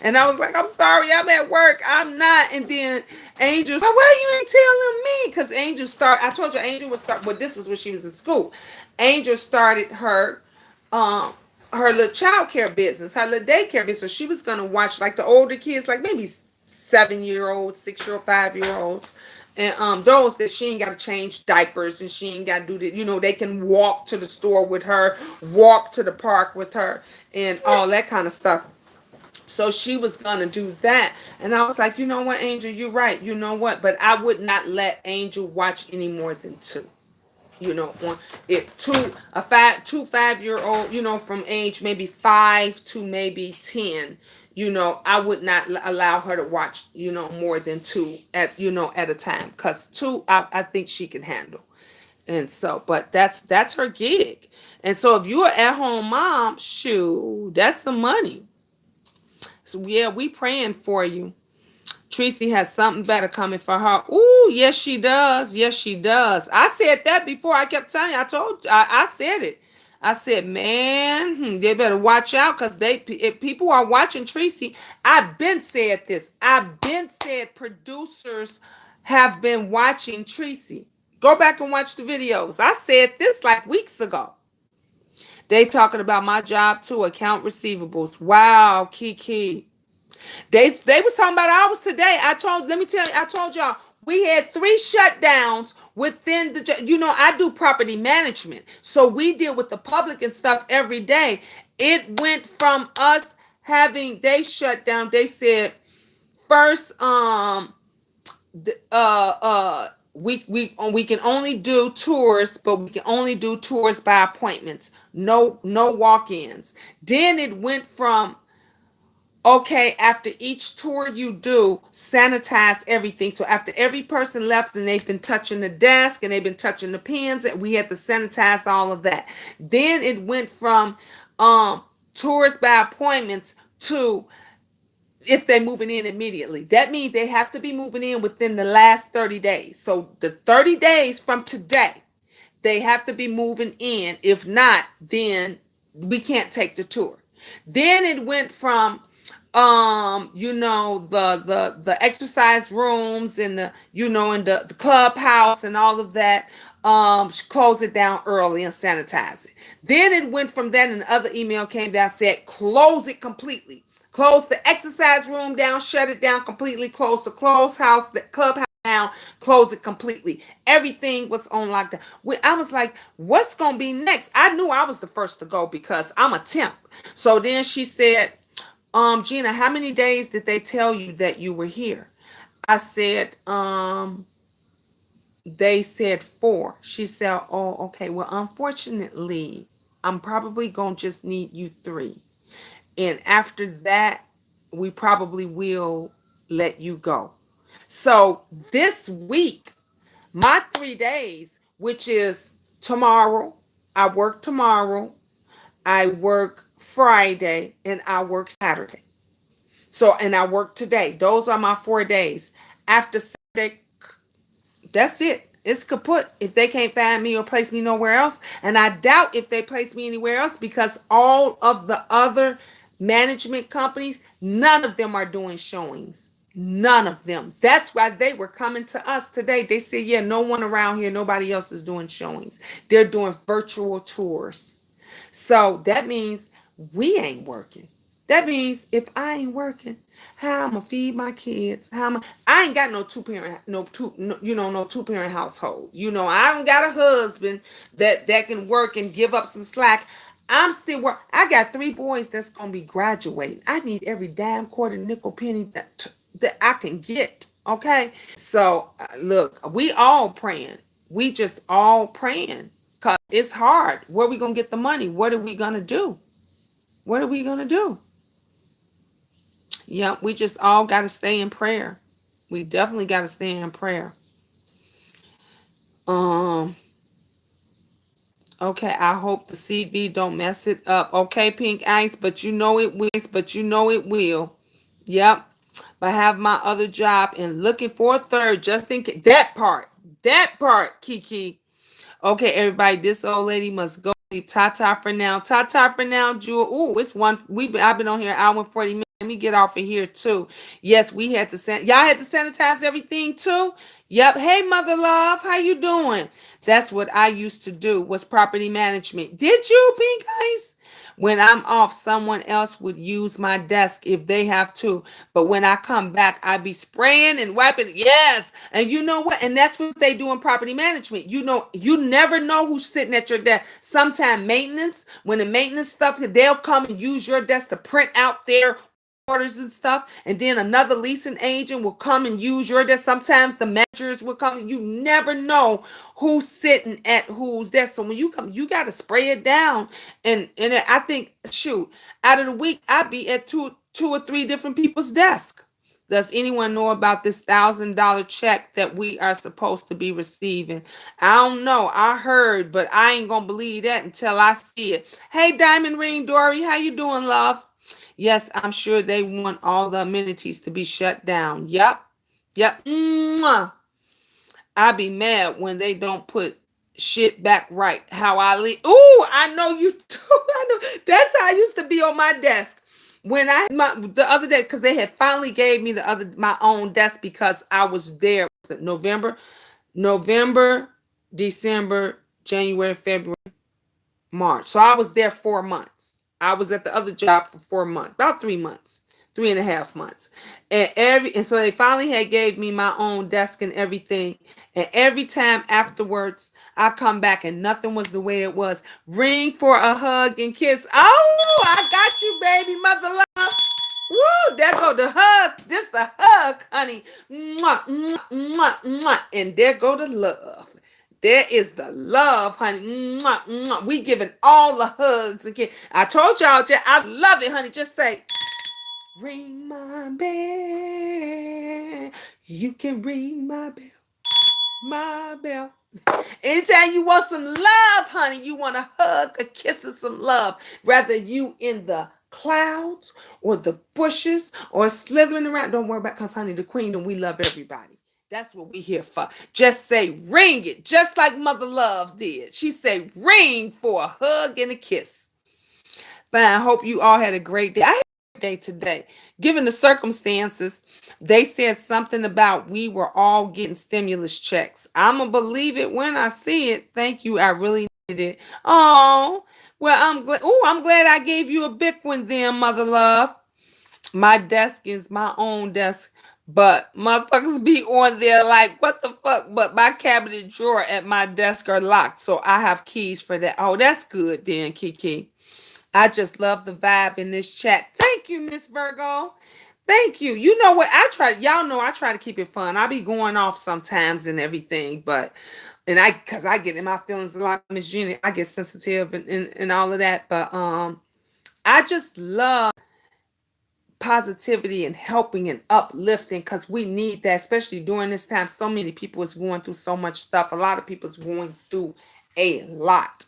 And I was like, "I'm sorry, I'm at work. I'm not." And then Angel, why you ain't telling me? Because I told you Angel would start, but this was when she was in school. Angel started um, her little child care business, her little daycare business. So she was going to watch like the older kids, like maybe 7-year-olds, 6-year-old, 5-year-olds. And those that she ain't got to change diapers and she ain't got to do that. You know, they can walk to the store with her, walk to the park with her, and all that kind of stuff. So she was gonna do that, and I was like, you know what, Angel, you're right. You know what, but I would not let Angel watch any more than 2. You know, on it two 5-year-old, you know, from age maybe 5 to maybe 10. You know, I would not allow her to watch, you know, more than 2 at a time, because 2 I think she can handle. And so, but that's her gig. And so if you're at home mom, shoot, that's the money. So yeah, we praying for you. Treecy has something better coming for her. Ooh, yes she does. Yes she does. I said that before. I kept telling you. I said it. I said, man, they better watch out because if people are watching Treecy. I've been said this. I've been said producers have been watching Treecy. Go back and watch the videos. I said this like weeks ago. They talking about my job too, account receivables. Wow, Kiki. They was talking about ours today. Let me tell you, I told y'all we had 3 shutdowns within I do property management. So we deal with the public and stuff every day. It went from us having they shut down. They said first we can only do tours, but we can only do tours by appointments. No walk-ins. Then it went from, okay, after each tour you do, sanitize everything. So after every person left and they've been touching the desk and they've been touching the pens, and we had to sanitize all of that. Then it went from tours by appointments to if they're moving in immediately. That means they have to be moving in within the last 30 days. So the 30 days from today, they have to be moving in. If not, then we can't take the tour. Then it went from the exercise rooms and the clubhouse and all of that. close it down early and sanitize it. Then it went from that, and another email came that said close it completely. Close the exercise room down, shut it down completely, close the close house, the clubhouse down, close it completely. Everything was on lockdown. I was like, what's gonna be next? I knew I was the first to go because I'm a temp. So then she said, Gina, how many days did they tell you that you were here? I said, they said 4. She said, oh, okay. Well, unfortunately, I'm probably going to just need you 3. And after that, we probably will let you go. So this week, my 3 days, which is tomorrow, I work tomorrow, I work Friday, and I work Saturday. So, and I work today. Those are my 4 days. After Saturday, that's it. It's kaput if they can't find me or place me nowhere else. And I doubt if they place me anywhere else because all of the other management companies, none of them are doing showings. None of them. That's why they were coming to us today. They said, yeah, no one around here, nobody else is doing showings. They're doing virtual tours. So that means we ain't working. That means if I ain't working, how I'm gonna feed my kids? I ain't got no two-parent, no two-parent household. I don't got a husband that can work and give up some slack. I'm still work. I got 3 boys that's gonna be graduating. I need every dime, quarter, nickel, penny that I can get. Okay, so look, we all praying. We just all praying because it's hard. Where we gonna get the money? What are we gonna do? What are we gonna do? Yeah, we just all got to stay in prayer. We definitely got to stay in prayer. Um, okay, I hope the CV don't mess it up. Okay, Pink Ice, but you know it will. Yep. But I have my other job and looking for a third just in case. That part, Kiki. Okay, everybody, this old lady must go. Ta-ta for now. Ta-ta for now, Jewel. Ooh, it's one. I've been on here an hour and 40 minutes. Let me get off of here too. Yes, we had to y'all had to sanitize everything too. Yep. Hey, mother love, how you doing? That's what I used to do was property management. Did you, Pink Ice? When I'm off, someone else would use my desk if they have to. But when I come back, I be spraying and wiping. Yes. And you know what? And that's what they do in property management. You never know who's sitting at your desk. Sometimes maintenance, when the maintenance stuff, they'll come and use your desk to print out their orders and stuff, and then another leasing agent will come and use your desk. Sometimes the managers will come. You never know who's sitting at whose desk. So when you come, you got to spray it down. And I think, shoot, out of the week, I'd be at two or three different people's desk. Does anyone know about this $1,000 check that we are supposed to be receiving? I don't know. I heard, but I ain't gonna believe that until I see it. Hey, Diamond Ring Dory, how you doing, love? Yes, I'm sure they want all the amenities to be shut down. Yep. Mwah. I be mad when they don't put shit back right. How I leave. Ooh, I know you too. I know. That's how I used to be on my desk. When the other day, because they had finally gave me my own desk because I was there. November, December, January, February, March. So I was there 4 months. I was at the other job for 4 months, about 3 months, 3.5 months. And so they finally had gave me my own desk and everything. And every time afterwards, I come back and nothing was the way it was. Ring for a hug and kiss. Oh, I got you, baby, mother love. Woo, there go the hug. This the hug, honey. Mwah, mwah, mwah, mwah. And there go the love. There is the love, honey. Mwah, mwah. We giving all the hugs again. I told y'all, I love it, honey. Just say, ring my bell. You can ring my bell. My bell. Anytime you want some love, honey, you want a hug, a kiss, and some love. Whether you in the clouds or the bushes or slithering around. Don't worry about, because, honey, the Queendom, we love everybody. That's what we here for. Just say ring it, just like Mother Loves did. She said ring for a hug and a kiss. Fine. Hope you all had a great day. day today. Given the circumstances, they said something about we were all getting stimulus checks. I'm going to believe it when I see it. Thank you. I really needed it. Oh, well, I'm glad. Oh, I'm glad I gave you a big one then, mother love. My desk is my own desk, but motherfuckers be on there like, what the fuck? But my cabinet drawer at my desk are locked, so I have keys for that. Oh, that's good then, Kiki. I just love the vibe in this chat. Thank you, Miss Virgo. Thank you. You know what? Y'all know I try to keep it fun. I be going off sometimes and everything, but, cause I get in my feelings a lot, Miss Jenny. I get sensitive and all of that. But I just love positivity and helping and uplifting because we need that, especially during this time. So many people is going through so much stuff. A lot of people is going through a lot.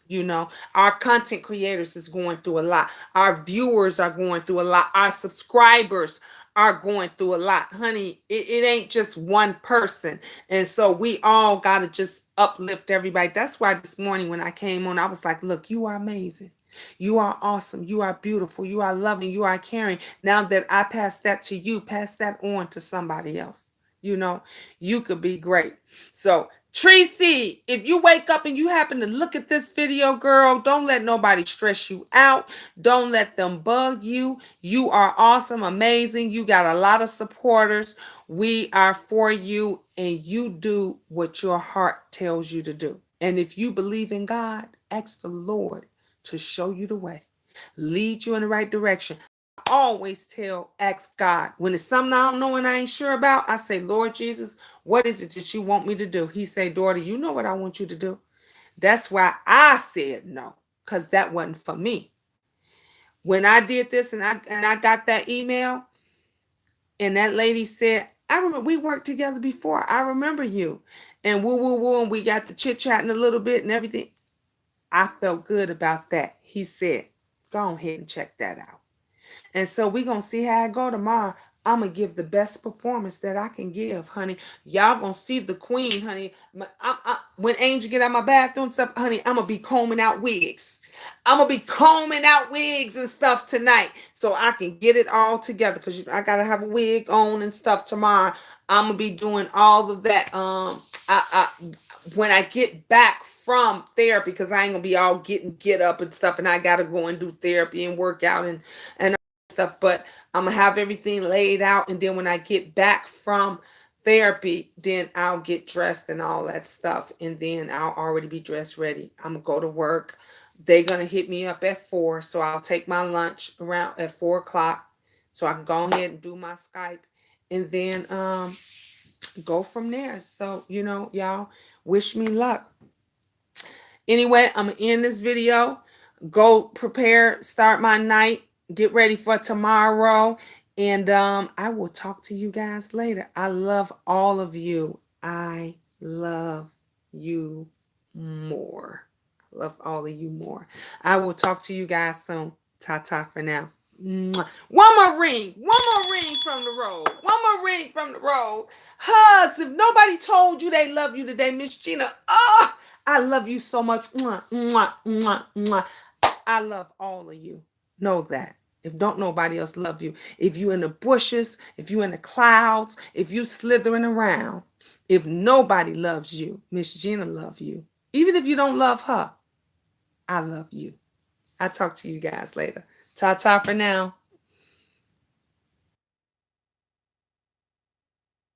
Our content creators is going through a lot. Our viewers are going through a lot. Our subscribers are going through a lot. Honey, it ain't just one person. And so we all got to just uplift everybody. That's why this morning when I came on, I was like, look, you are amazing. You are awesome. You are beautiful. You are loving. You are caring. Now that I pass that to you, pass that on to somebody else. You could be great. So, Treecy, if you wake up and you happen to look at this video, girl, don't let nobody stress you out. Don't let them bug you. You are awesome, amazing. You got a lot of supporters. We are for you, and you do what your heart tells you to do. And if you believe in God, ask the Lord to show you the way, lead you in the right direction. I always ask God, when it's something I don't know and I ain't sure about, I say, Lord Jesus, what is it that you want me to do? He say, daughter, you know what I want you to do. That's why I said no, because that wasn't for me. When I did this and I got that email and that lady said, I remember we worked together before. I remember you. And woo, woo, woo. And we got the chit-chatting a little bit and everything. I felt good about that. He said, go ahead and check that out. And so we're going to see how I go tomorrow. I'm going to give the best performance that I can give, honey. Y'all going to see the queen, honey. When Angel get out my bathroom stuff, honey, I'm going to be combing out wigs. I'm going to be combing out wigs and stuff tonight so I can get it all together because I got to have a wig on and stuff tomorrow. I'm going to be doing all of that. When I get back from therapy, because I ain't gonna be all get up and stuff, and I gotta go and do therapy and work out and all stuff, but I'm gonna have everything laid out, and then when I get back from therapy, then I'll get dressed and all that stuff, and then I'll already be dressed ready. I'm gonna go to work. They're gonna hit me up at 4, so I'll take my lunch around at 4 o'clock so I can go ahead and do my Skype, and then go from there. So y'all wish me luck. Anyway, I'm gonna end this video. Go prepare, start my night, get ready for tomorrow, and I will talk to you guys later. I love all of you. I love you more. I love all of you more. I will talk to you guys soon. Ta-ta for now. Mwah. One more ring from the road. One more ring from the road. Hugs. If nobody told you they love you today, Miss Gina, I love you so much. Mwah, mwah, mwah, mwah. I love all of you. Know that. If don't nobody else love you, if you in the bushes, if you in the clouds, if you slithering around, if nobody loves you, Miss Gina love you. Even if you don't love her, I love you. I'll talk to you guys later. Ta-ta for now.